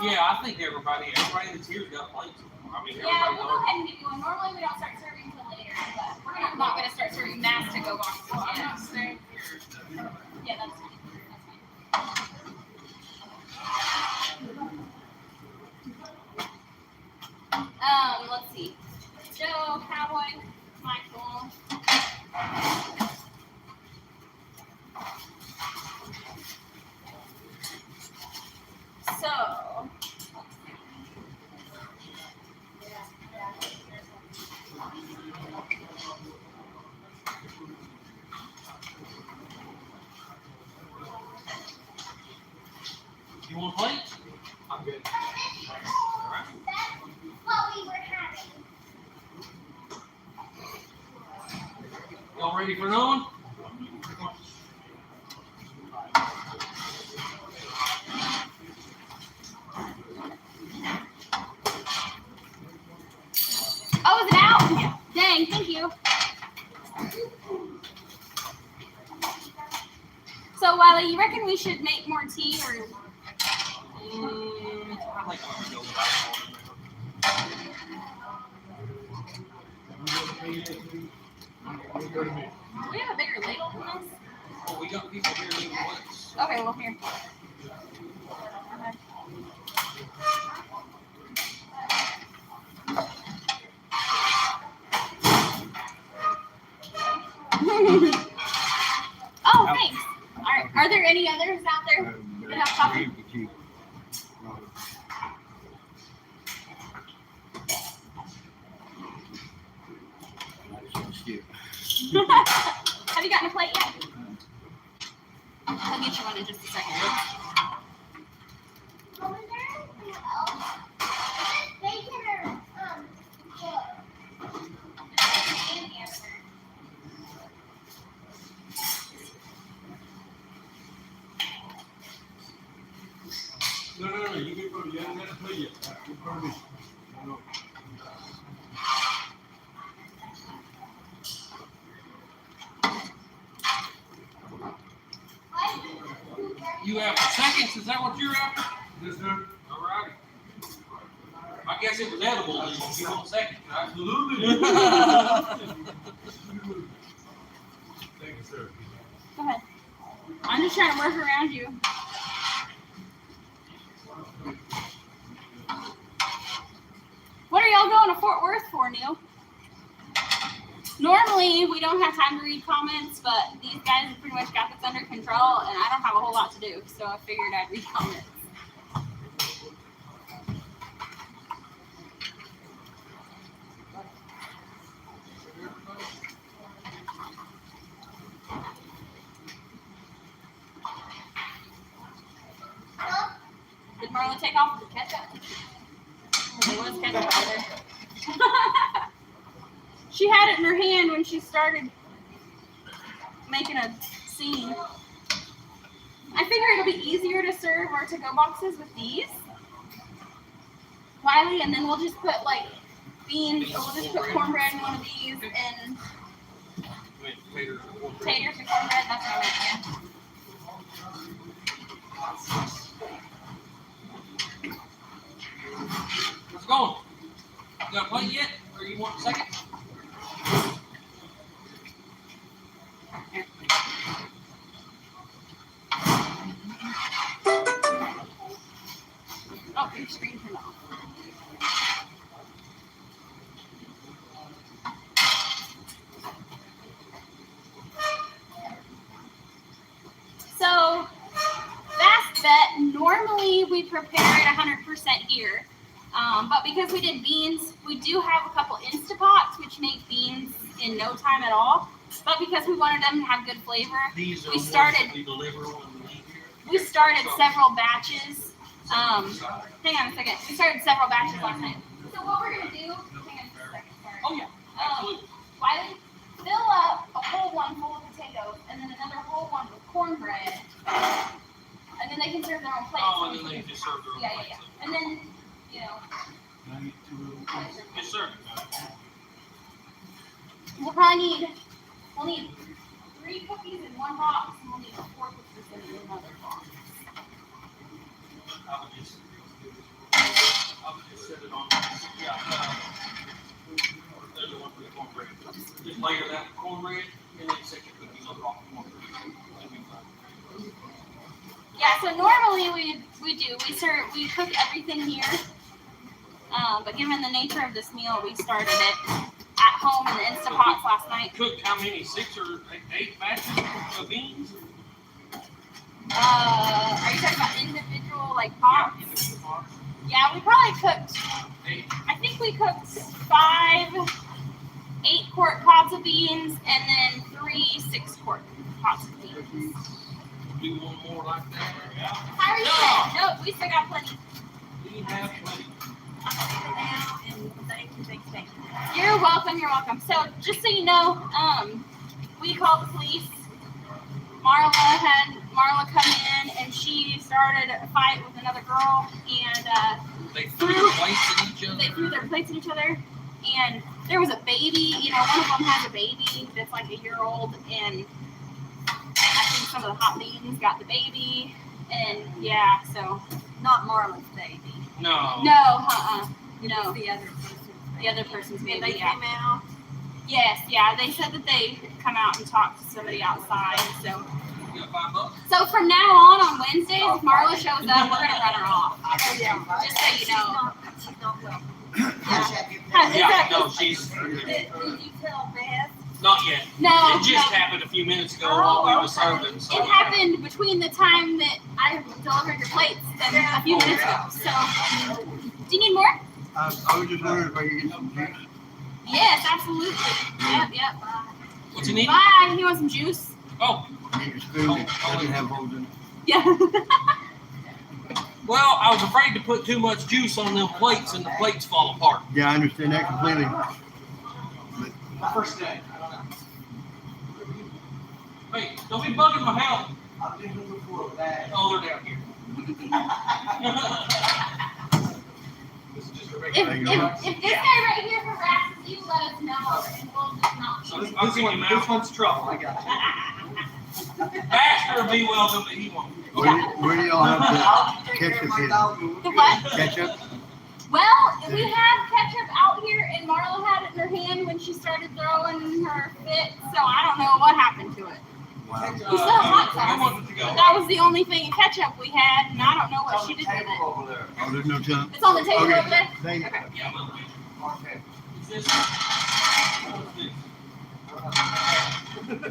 Yeah, I think everybody that's here's got plates. I mean, Yeah, everybody we'll go ahead and give you one. Normally we don't start serving until later, but we're not gonna start serving mass to go boxes. I'm yet. not staying here. Yeah, that's fine. That's fine. Let's see. Joe, Cowboy, Michael. So. You want a plate? I'm good. All right. That's what we were having. Y'all ready for another one? Oh, is it out? Dang, thank you. So, Wiley, you reckon we should make more tea or? I like to go Do we have a bigger ladle than this? Oh, we got people here leaving plates. Okay, well, here. Oh, thanks. Are there any others out there that have coffee? Have you gotten a plate yet? I'll get you one in just a second. Over there? Oh. Is it bacon or No, you can put it, you haven't had to play yet. You put it in. No. You after seconds? Is that what you're after? Yes, sir. All right. I guess it was edible. Then. You want seconds, right? Absolutely. Thank you, sir. Go ahead. I'm just trying to work around you. What are y'all going to Fort Worth for, Neil? Normally, we don't have time to read comments, but these guys have pretty much got this under control, and I don't have a whole lot to do, so I figured I'd read comments. Did Marla take off the ketchup? There was ketchup out there. She had it in her hand when she started making a scene. I figure it'll be easier to serve our to-go boxes with these, Wiley, and then we'll just put like beans, or we'll just put cornbread in one of these and Taters and cornbread. That's what I meant, yeah. How's it going? You got a plate yet? Or you want a second? Oh, your screen turned off. So, fast bet, normally we prepare it 100% here. But because we did beans, we do have a couple Instapots, which make beans in no time at all. But because we wanted them to have good flavor, These are we ones started- that we deliver when we leave here. we started several batches. Hang on a second. We started several batches last night. So what we're gonna do? Hang on just a second. Sorry. Oh yeah, absolutely. Wiley, fill up a whole one full of potatoes, and then another whole one with cornbread, and then they can serve their own plates. Oh, and then they just serve their own Yeah. plates. And then, you know, Yes, sir. we'll need 3 cookies in one box, and we'll need 4 cookies in another box. I would just set it on. Yeah. There's the one for the cornbread. Just layer that with cornbread, and then set your cookies on top of cornbread. That'd be fine. Yeah, so normally we cook everything here. But given the nature of this meal, we started it at home in the Instapots last night. Cooked how many? 6 or 8 batches of beans? Are you talking about individual like pots? Yeah, individual pots. Yeah, we probably cooked. 8. I think we cooked 5 8-quart pots of beans, and then 3 6-quart pots of beans. Do you want more like that? How are you doing? No, we still got plenty. We have plenty. Thank you. You're welcome. You're welcome. So just so you know, we called the police. Marla come in, and she started a fight with another girl, and They threw their plates at each other. they threw their plates at each other, and there was a baby. You know, one of them has a baby that's like a year old, and I think some of the hot beans got the baby, and yeah, so not Marla's baby. No. No, no. The other person. The other person's baby. And they Yeah. came out. Yes, yeah. They said that they come out and talk to somebody outside. So, You got $5? so from now on Wednesdays, if Marla shows up, we're gonna run her off. Oh, yeah. Just so you know. She's not welcome. Yeah, no, she's Did you tell Beth? not yet. No, It just no. happened a few minutes ago while we were serving. So It happened between the time that I delivered your plates and a few minutes ago. So, do you need more? I was just wondering if I could get some juice. Yes, absolutely. Yep. What you need? Bye. You want some juice? Oh, Need a spoon that doesn't have holes in it. Yeah. well, I was afraid to put too much juice on them plates and the plates fall apart. Yeah, I understand that completely. First day. Hey, don't be bugging my help. I'm just looking for a bag. Oh, they're down here. This is just a If regular. this guy right here harasses you, let us know, and we'll just not. So This I'll give you one, mine. this one's trouble. I got you. Baxter will be welcome, but he won't. Where do y'all have the Take care ketchup of my in? dog. The what? Ketchup? Well, we have ketchup out here, and Marla had it in her hand when she started throwing her fit, so I don't know what happened to it. Wow. We still have hot I sauce. want it to go. But that was the only thing of ketchup we had, and I don't know what she did with it. Over there. Oh, there's no time. It's on the table Okay. over there. Thank you. Okay. Yeah, well, Okay. is this? What is this?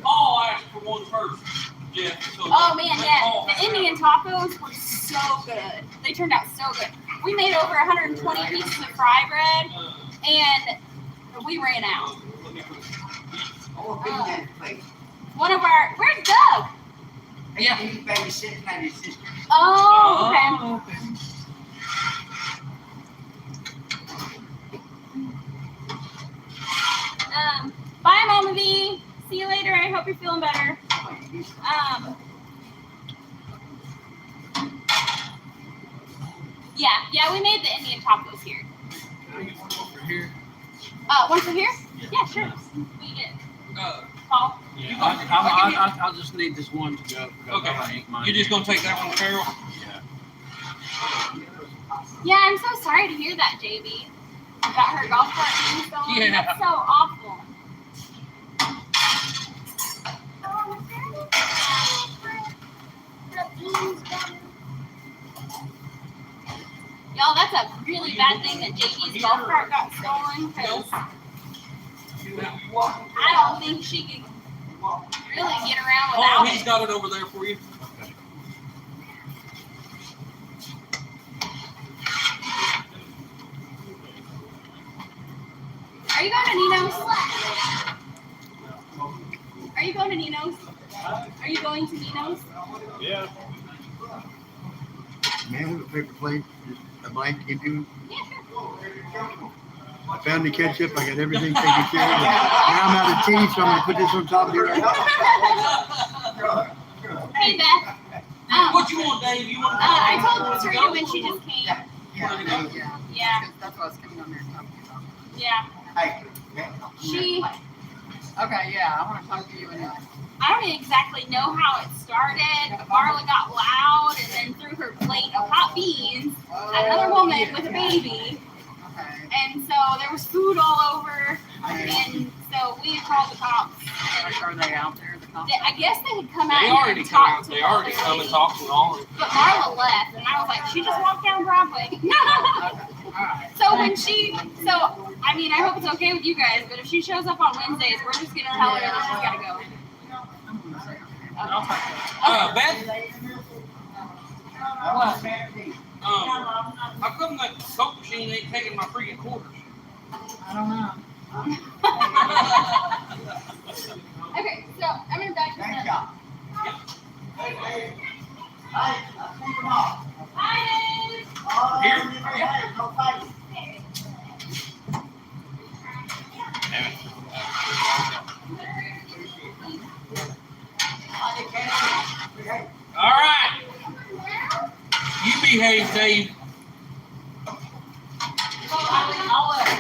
Paul asked for one first. Yeah. So Oh man, let yeah. Paul The have Indian tacos were so good. They turned out so good. We made over 120 pieces of fry bread, that. and we ran out. Let me put it. One of our, where's Doug? Yeah, he's babysitting at his sister. Oh, okay. Bye, Mama V. See you later. I hope you're feeling better. Yeah, we made the Indian tacos here. Over here. One for here? Yeah, sure. We get Paul. Yeah, I'll just need this one to go. Okay. You're just gonna take that one, Carol? Yeah. Yeah, I'm so sorry to hear that, JB. About her golf cart being stolen. Yeah. That's so awful. Y'all, that's a really bad thing that JB's golf cart got stolen, because I don't think she could really get around Oh, without he's it. got it over there for you. Are you going to Nino's? Are you going to Nino's? Are you going to Nino's? Yeah. Man, with a paper plate, just a blank into. Yeah, sure. I found the ketchup. I got everything taken care of. Now I'm out of tea, so I'm gonna put this on top of here. Hey, Beth. What you want, Dave? You want? I told Trina when she just came. Yeah. Yeah, That's what I was coming on there talking about. yeah. Hey, She, Okay, yeah, I want to talk to you anyway. I don't exactly know how it started, but Marla got loud and then threw her plate of hot beans at another woman with a baby. Okay. And so there was food all over, and so we had called the cops. Are they out there? The cops? I guess they had come out They here already and come out. talked to They the already other come and lady. talk to all. But Marla left, and I was like, she just walked down Broadway. Alright. So when I mean, I hope it's okay with you guys, but if she shows up on Wednesdays, we're just gonna tell her that she's gotta go. I'll talk to her. Beth. How come that Coke machine ain't taking my freaking quarters? I don't know. Okay, so I'm gonna back this thank up. y'all. Hey, keep them off. Bye. Here? No fighting. All right. You behave, Dave.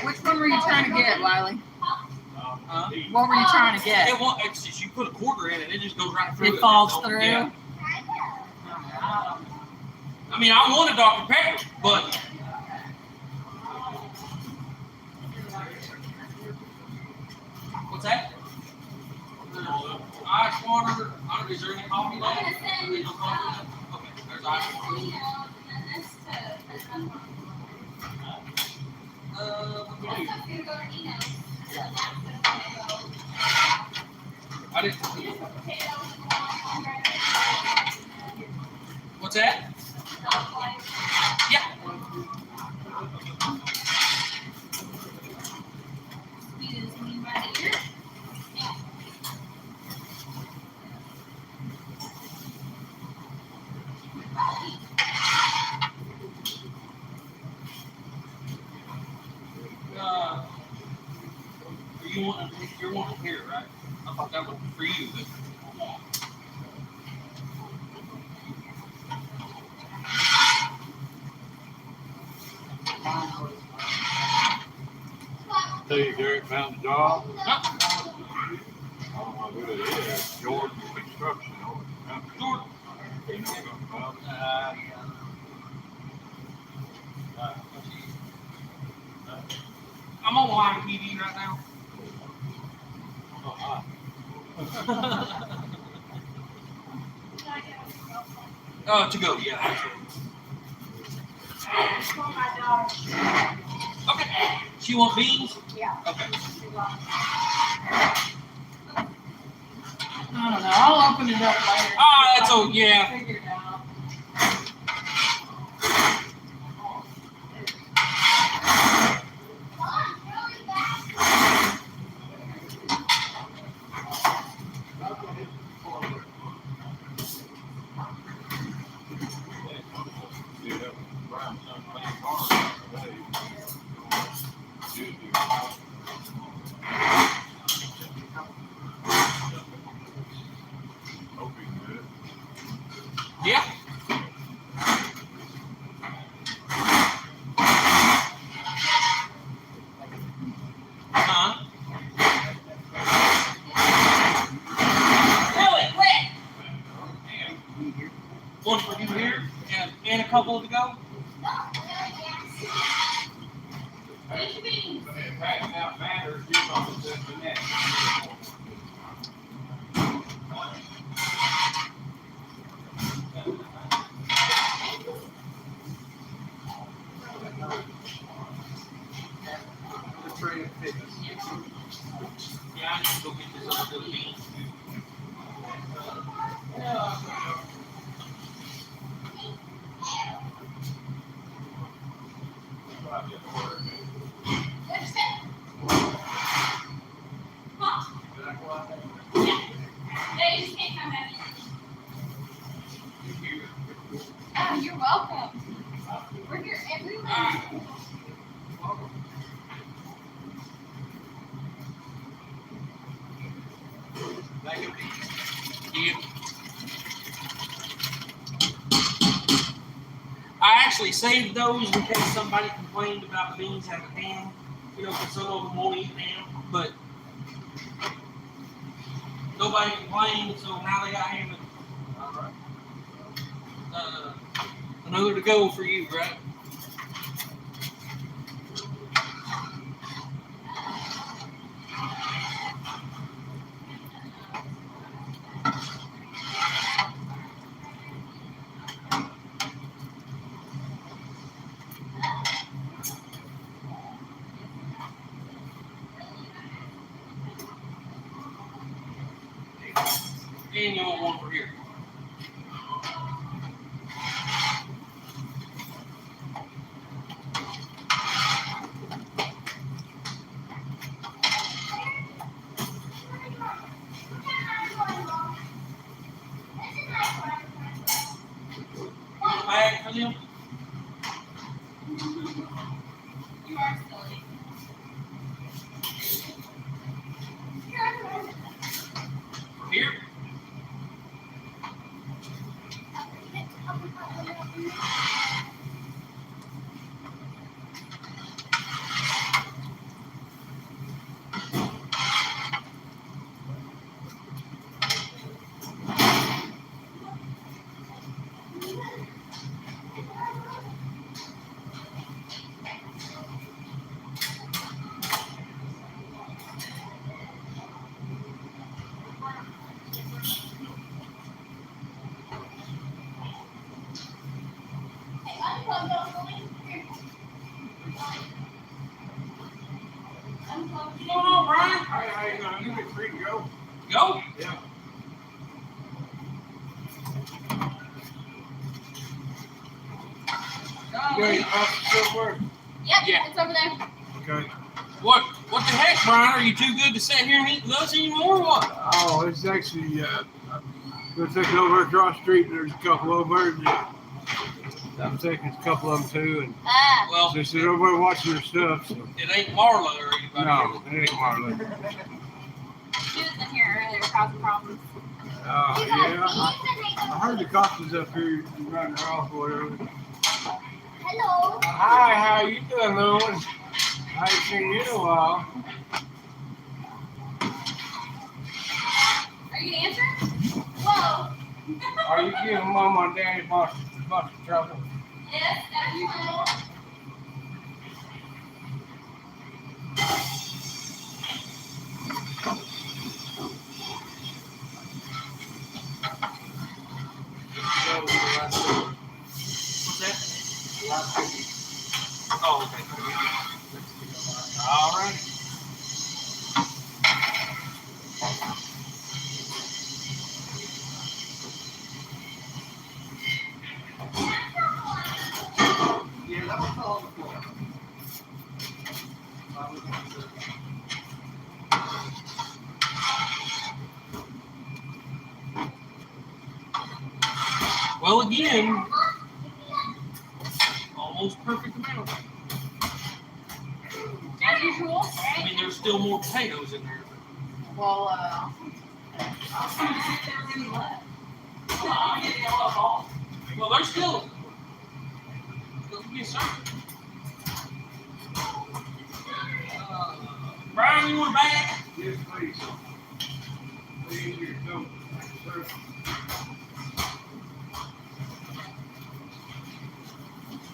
Which one were you trying to get, Wiley? Huh? What were you trying to get? It's just you put a quarter in it, it just goes right through. It falls Don't- through? Yeah. I mean, I want a Dr. Pepper, but what's that? Ice water. Is there any coffee left? I'm gonna send No coffee left? Okay, there's ice water. Nino, and then this to another one. This stuff's gonna go to Nino's. So that's gonna go. I didn't. Just a potato, cornbread, What's that? stuff like. Yeah. Squeeze this in right here. Yeah. You're wanting here, right? I thought that was for you, but. Tell you Derek found a job. Huh? I don't know who it is. Jordan Construction. Jordan. I'm on live TV right now. To go, yeah. Okay. She want beans? Yeah. Okay. I don't know. I'll open it up later. Ah, that's oh yeah. Figure it out. Yeah. Really quick. One for you here, and a couple to go. Passing out matters, you know, the next. Let's try to take this. Yeah, I need to go get this other little bean. Yeah, you just can't come back in. Oh, you're welcome. We're here everywhere. Yeah. I actually saved those in case somebody complained about the beans having ham. You know, because some of them won't eat ham, but nobody complained, so now they got ham. Another to go for you, right? And you want one for here. A bag for them? You are silly. Here? What's going on, Brian? Hey, how you doing? You be free to go? Go? Yeah. You got any pasta silverware? Yep, Yeah. it's over there. Okay. What the heck, Brian? Are you too good to sit here and eat with us anymore or what? Oh, it's actually, we're taking over across the street and there's a couple over there. I'm taking a couple of them too, and Ah. Well, so she's over there watching her stuff. So. it ain't Marla or anybody. No, it ain't Marlon. She was in here earlier causing problems. Yeah. I heard the cops was up here running her off or whatever. Hello. Hi, how you doing, Lewis? I ain't seen you in a while. Are you gonna answer? Whoa. Are you giving Mama and Daddy bunch of trouble? Yes, absolutely. What's that? Oh, okay. All right. all on the floor. Well, again, almost perfect amount. As usual, I right? mean, there's still more potatoes in there. Well, I'll see if there's any left. I'll get it all. Well, there's still. There'll be a circle. Brian, you want back? Yes, please. Please, here, go. Sir.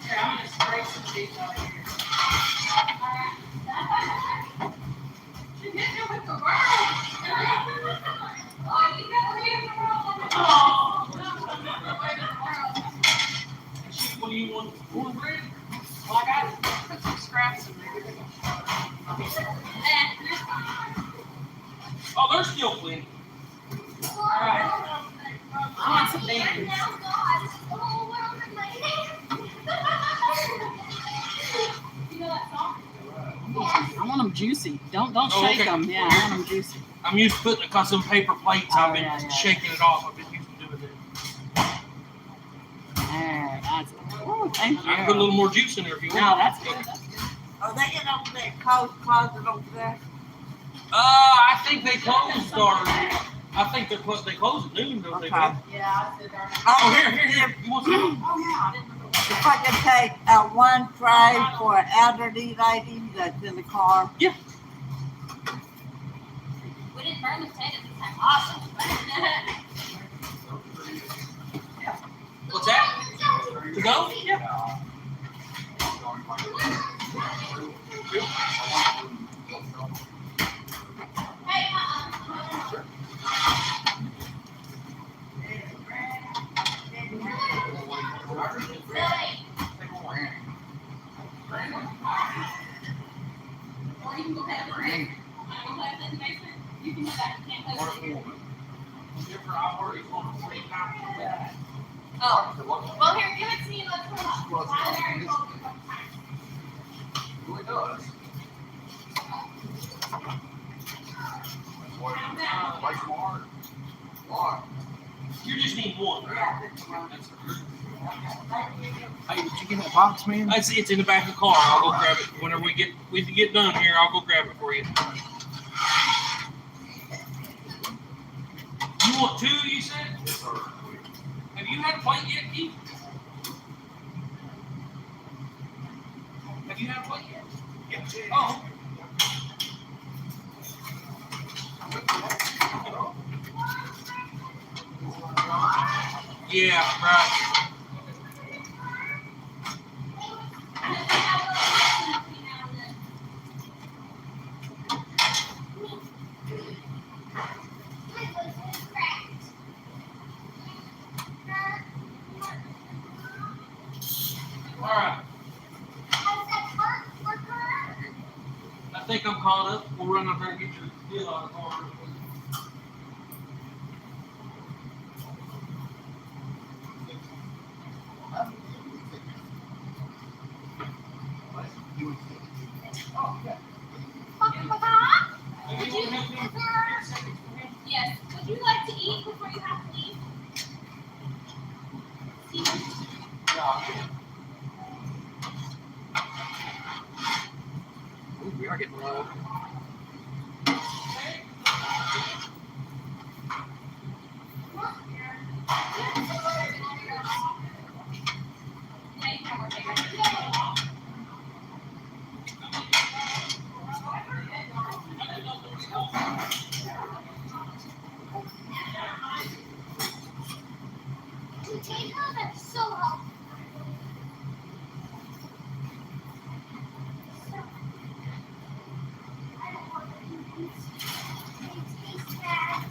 Here, I'm gonna spray some cheese out of here. She hit me with the worm. Oh, you never leave the world. Oh. What do you want? Cornbread? Well, I got to put some scraps in there. You're fine. Oh, there's still plenty. All right. I want some bacon. Now, God, the whole world in my hand. You know that song? I want them juicy. Don't Oh, shake okay. them. Yeah, I want them juicy. I'm used to putting across some paper plates. I've been yeah. shaking it off. I've been used to doing that. There, that's. Oh, thank you. I can put a little more juice in there if you No, want. that's good. Are they in over there, closet over there? I think they closed I think they close at noon, don't they? Okay. man? Yeah, I said darn. Oh, here. You want some? Oh, yeah, I didn't know. If I could take one tray for an elderly lady that's in the car. We didn't burn the potatoes this time. Awesome. What's that? To go? Yeah. Or you can go ahead and bring it. Go ahead in the basement. You can do that. You can't post it. Oh. Well, here, give it to me. Let's put it up. Why there and hold it a couple times. Really does. Like smart. Why? You just need one, right? Hey, did you get that box, man? It's in the back of the car. I'll go grab it whenever we get done here. I'll go grab it for you. You want two? You said? Yes, sir. Have you had a plate yet, Keith? Have you had a plate yet? Yes. Oh. Yeah, right. All right. I think I'm caught up. We'll run up there and get your deal out of the car. Yes. Would you like to eat before you have to leave? Ooh, we are getting low. Yeah, you can work it. Potatoes are so healthy. I don't want to eat these. They taste bad.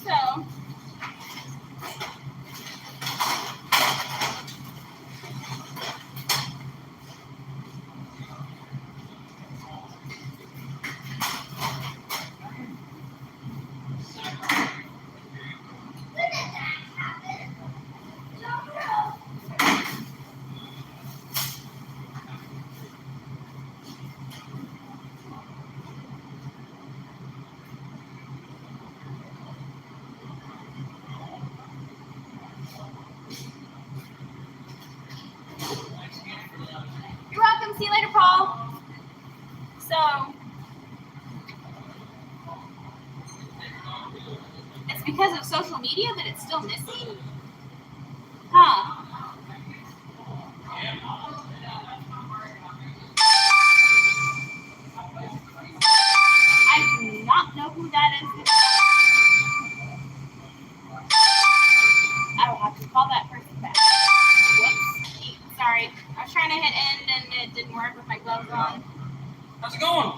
So, still missing? Huh. I do not know who that is. I will have to call that person back. Whoops. Sorry. I was trying to hit end and it didn't work with my gloves on. How's it going?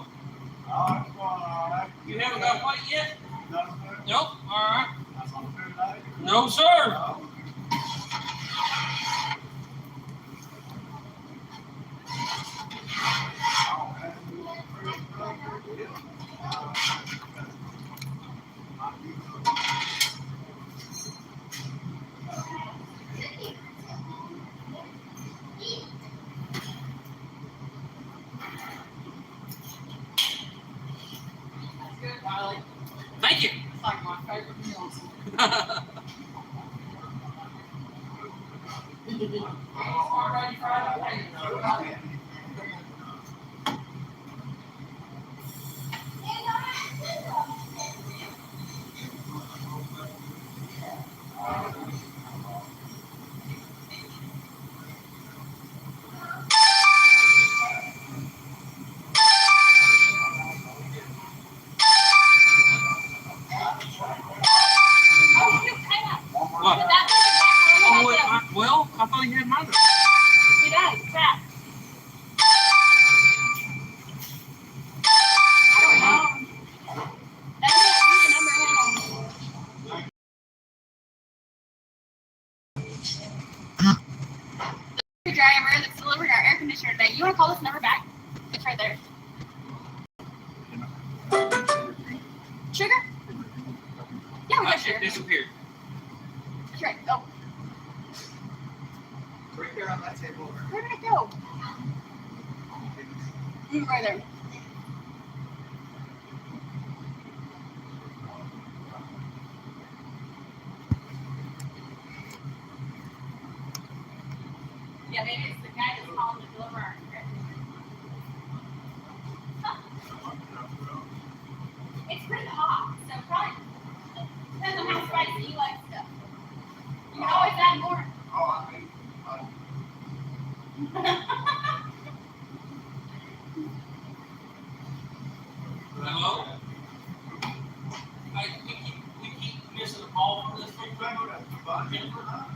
Oh, it's going all right. You haven't got a plate yet? No, sir. Nope. All right. That's on the food night. No, sir. Thank you. It's like my favorite meals. Already fried potatoes. Oh, shoot, hang on. What? Did that thing Oh, exactly wait, well, I thought you had mine. It does, crap. I don't know. That is the number. Hang on. The driver that's delivering our air conditioner today. You want to call this number back? It's right there. Sugar? Yeah, we got It sugar. disappeared. That's right. Oh, Right there on that table. where did it go? Right there. Yeah, maybe it's the guy that's calling to deliver our air conditioner. Huh. It's pretty hot, so probably depends on how spicy you like stuff. You can always add more. Oh, I mean, Hello? We keep missing a call from this thing. Jennifer?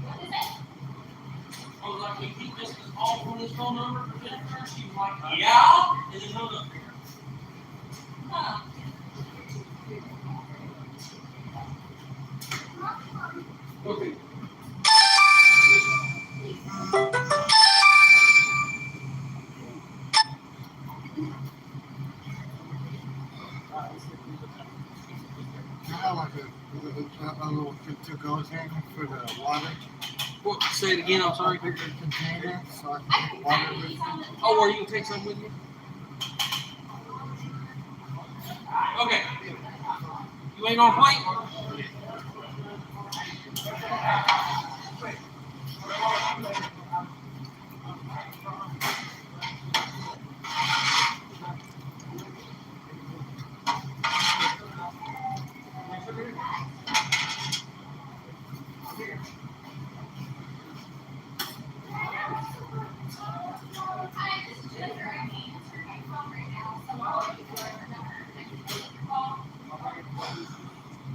What is it? I was like, we keep missing a call from this phone number for Jennifer. She was like, yeah. And then hung up. Huh. Okay. I have like a little to-go thing for the water. What, say it again, I'm sorry. Bigger container, so I I can can put water find with these it. on the Oh, are you gonna take some with you? Okay. You ain't gonna plate?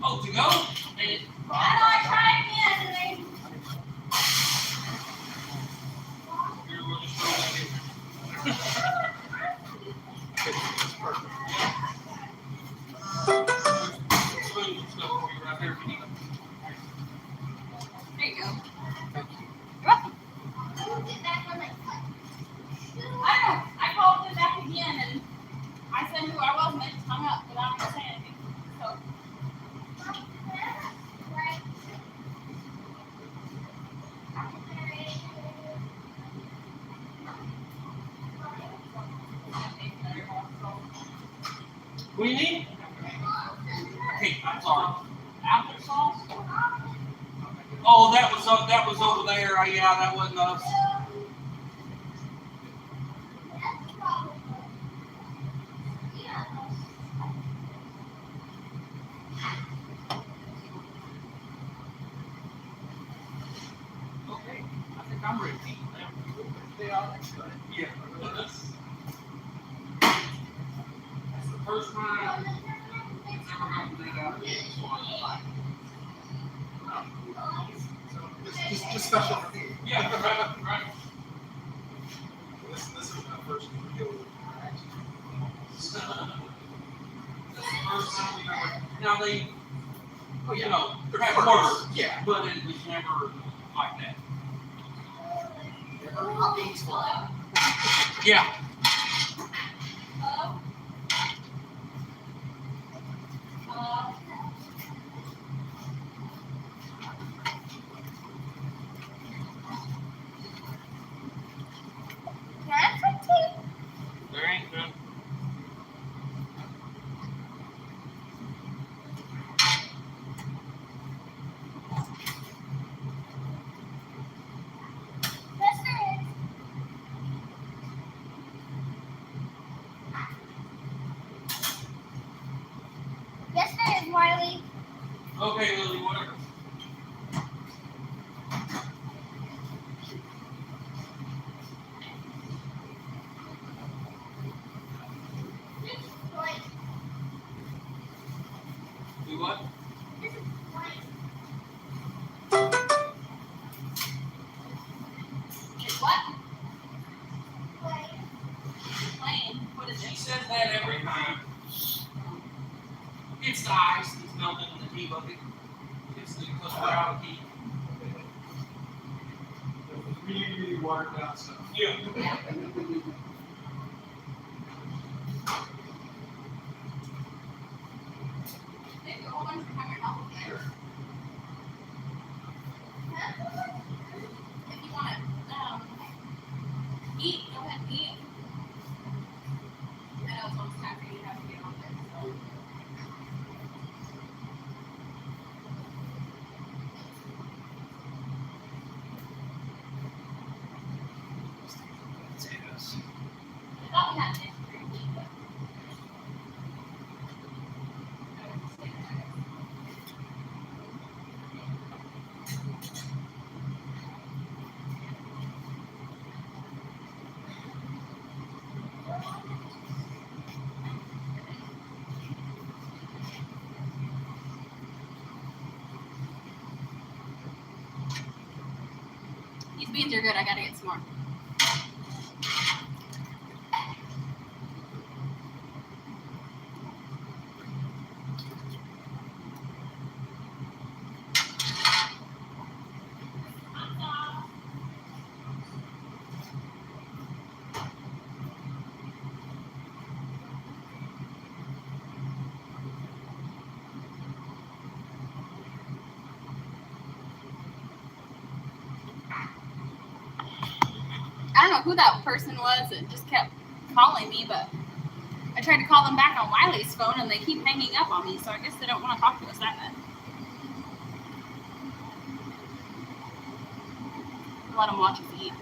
Oh, to go? I know, I tried again and they. Here, we'll just throw that in. Spoons and stuff will be right there if you need them. There you go. You're welcome. I don't know. I called them back again and I said who I was and they just hung up without me saying anything. So What do you need? Hey, I'm sorry. Applesauce? Oh, that was over there. Yeah, that wasn't us. Okay, I think I'm ready to eat now. Yeah. That's the first time it's ever gotten that out of me. Just special for me. Yeah, right. This is my first real interaction. That's the first time we ever. Now they, you know, had words, Yeah. but it was never like that. Yeah. There ain't none. Yes, there is, Wiley. Okay, Lily, whatever. Do what? What? Plain. What is She it? says that every time. It's the ice that's melted in the tea bucket. It's because we're out of tea. Really watered down stuff. Yeah. Maybe a whole bunch of time you're not there. If you want to eat, go ahead and eat. I know it's almost time for you to have to get on there. So. Potatoes. I thought we had an ice cream. These beans are good. I gotta get some more. I don't know who that person was that just kept calling me, but I tried to call them back on Wiley's phone and they keep hanging up on me, so I guess they don't want to talk to us that bad. Let them watch us eat.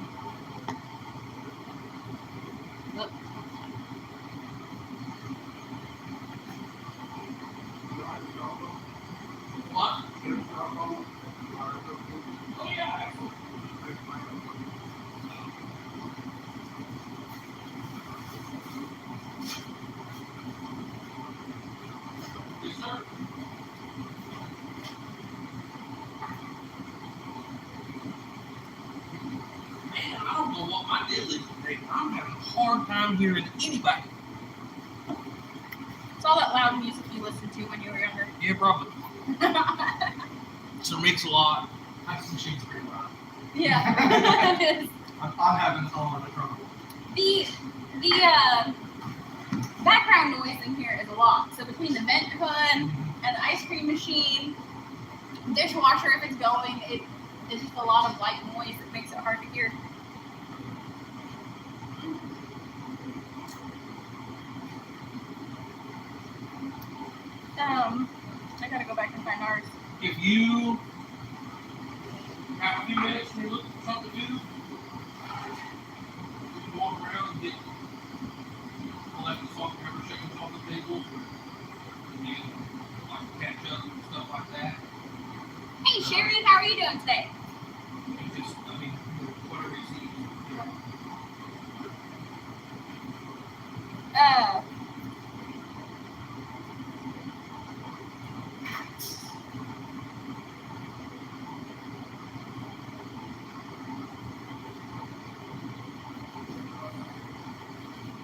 Look. What? Oh, yeah. Yes, sir. Man, I don't know what my deal is today. I'm having a hard time hearing anybody. It's all that loud music you listened to when you were younger. Yeah, probably. So mix a lot. Ice machine's pretty loud. Yeah, it is. I'm having a lot of trouble. The background noise in here is a lot. So between the vent hood and the ice cream machine, dishwasher if it's going, it's just a lot of white noise that makes it hard to hear. I gotta go back and find ours. If you have a few minutes and you're looking for something to do, you can walk around and get collect the salt and pepper shakers off the tables, and you like ketchup and stuff like that. Hey Sherry, how are you doing today? And just, I mean, whatever you see.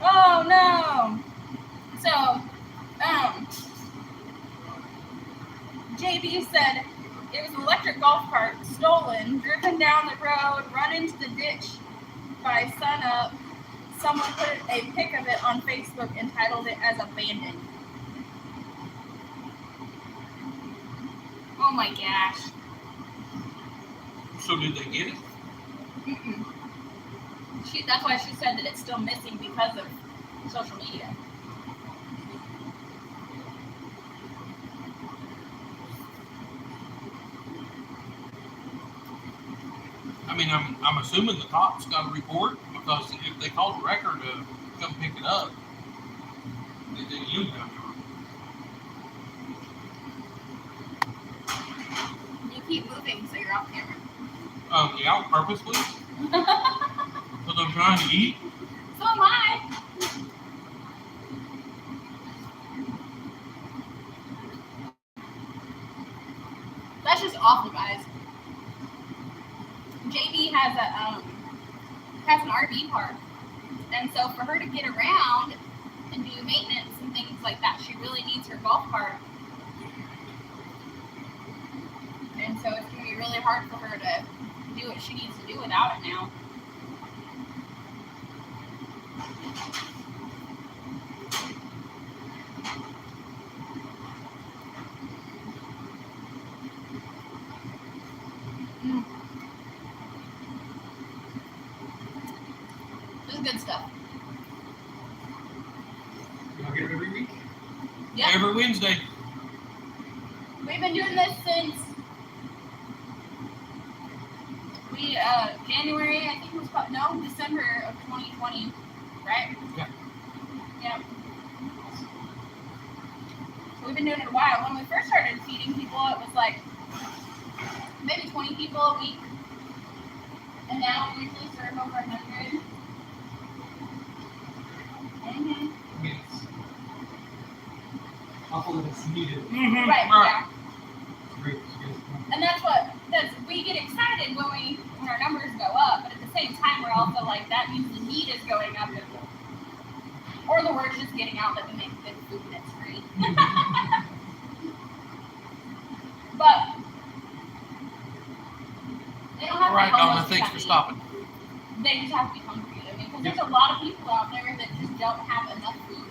Oh no! So, JB said it was an electric golf cart stolen, driven down the road, run into the ditch by sunup. Someone put a pic of it on Facebook and titled it as abandoned. Oh my gosh. So did they get it? Mm-mm. That's why she said that it's still missing because of social media. I mean, I'm assuming the cops got a report, because if they called the wrecker to come pick it up, they didn't use them. You keep moving so you're off camera. Yeah, purposely, because I'm trying to eat. So am I. That's just awful, guys. JB has an RV park, and so for her to get around and do maintenance and things like that, she really needs her golf cart. And so it's gonna be really hard for her to do what she needs to do without it now. This is good stuff. Y'all get it every week? Yep. Every Wednesday. We've been doing this since January, I think it was December of 2020, right? Yeah. Yep. So we've been doing it a while. When we first started feeding people, it was like maybe 20 people a week. And now we usually serve over 100. Mm-hmm. I mean, it's awful that it's needed. Mm-hmm. Right, yeah. It's great that you guys come. And that's we get excited when our numbers go up, but at the same time we're also like, that means the need is going up, or the word's just getting out that we make good food and it's free. But they don't have All right, to Donna, thanks for stopping. They just have to be hungry. I mean, because there's a lot of people out there that just don't have enough food,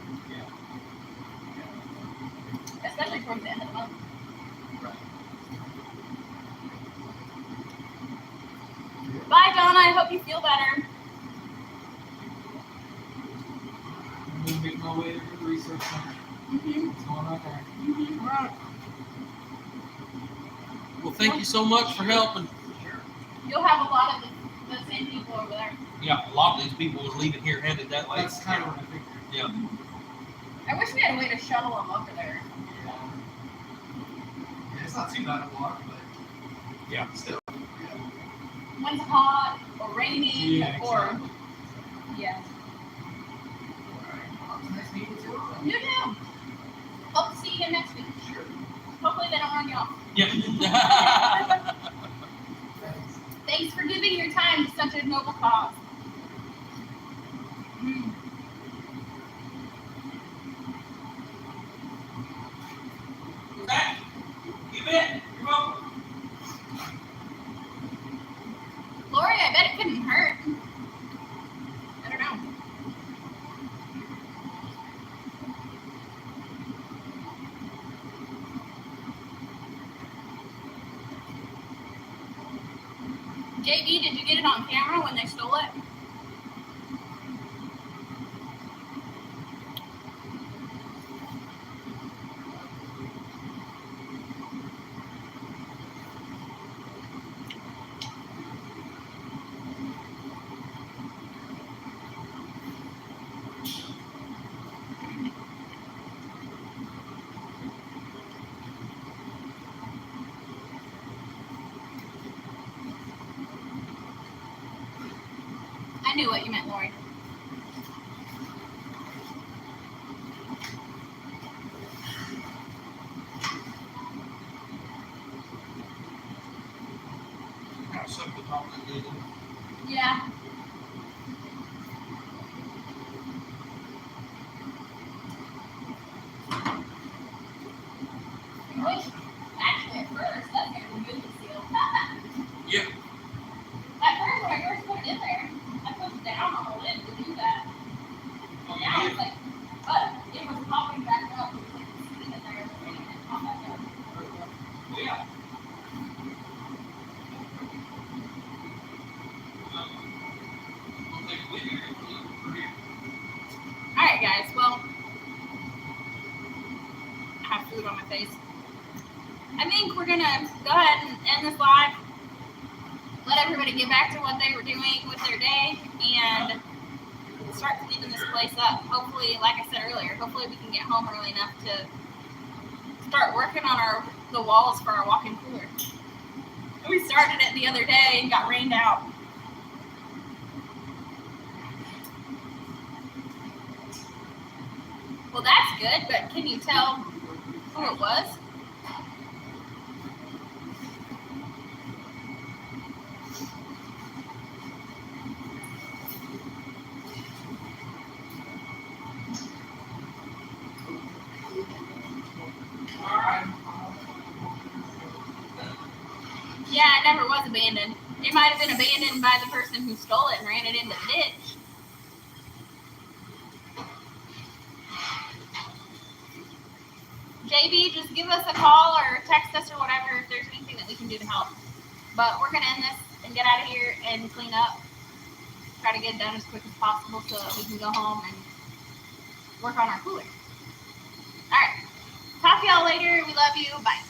especially towards the end of the month. Bye, Donna. I hope you feel better. I'm gonna make my way to the research center. Mm-hmm. It's going right there. Mm-hmm. Right. Well, thank you so much for helping. You'll have a lot of the same people over there. Yeah, a lot of these people was leaving here headed that way. That's kind of what I figured. Yeah. I wish we had a way to shuttle them over there. Yeah, it's not too bad of a walk, but Yeah. still. When it's hot or raining Yeah, or exactly. yeah. Well, it's nice meeting you too. You do. Hope to see you again next week. Sure. Hopefully they don't run you off. Yeah. Thanks. Thanks for giving your time to such a noble cause. Mm. Okay. You bet. You're welcome. Lori, I bet it couldn't hurt. I don't know. JB, did you get it on camera when they stole it? I knew what you meant, Lori. Got something to talk to do. Yeah. Which, actually, at first, that's going to remove the seal. Yeah. At first, when I first put it in there, I pushed down on the lid to do that. Oh, Now you it's like, but it was popping back up. It was like sitting in there and it popped back up. did? Yeah. We'll take a look here. We'll look for here. Alright, guys, well, I have food on my face. I think we're gonna go ahead and end this live. Let everybody get back to what they were doing with their day and start cleaning this place up. Hopefully, like I said earlier, hopefully we can get home early enough to start working on the walls for our walk-in cooler. We started it the other day and got rained out. Well, that's good, but can you tell who it was? Yeah, it never was abandoned. It might have been abandoned by the person who stole it and ran it into the ditch. JB, just give us a call or text us or whatever if there's anything that we can do to help. But we're going to end this and get out of here and clean up. Try to get it done as quick as possible so that we can go home and work on our cooler. All right. Talk to y'all later. We love you. Bye.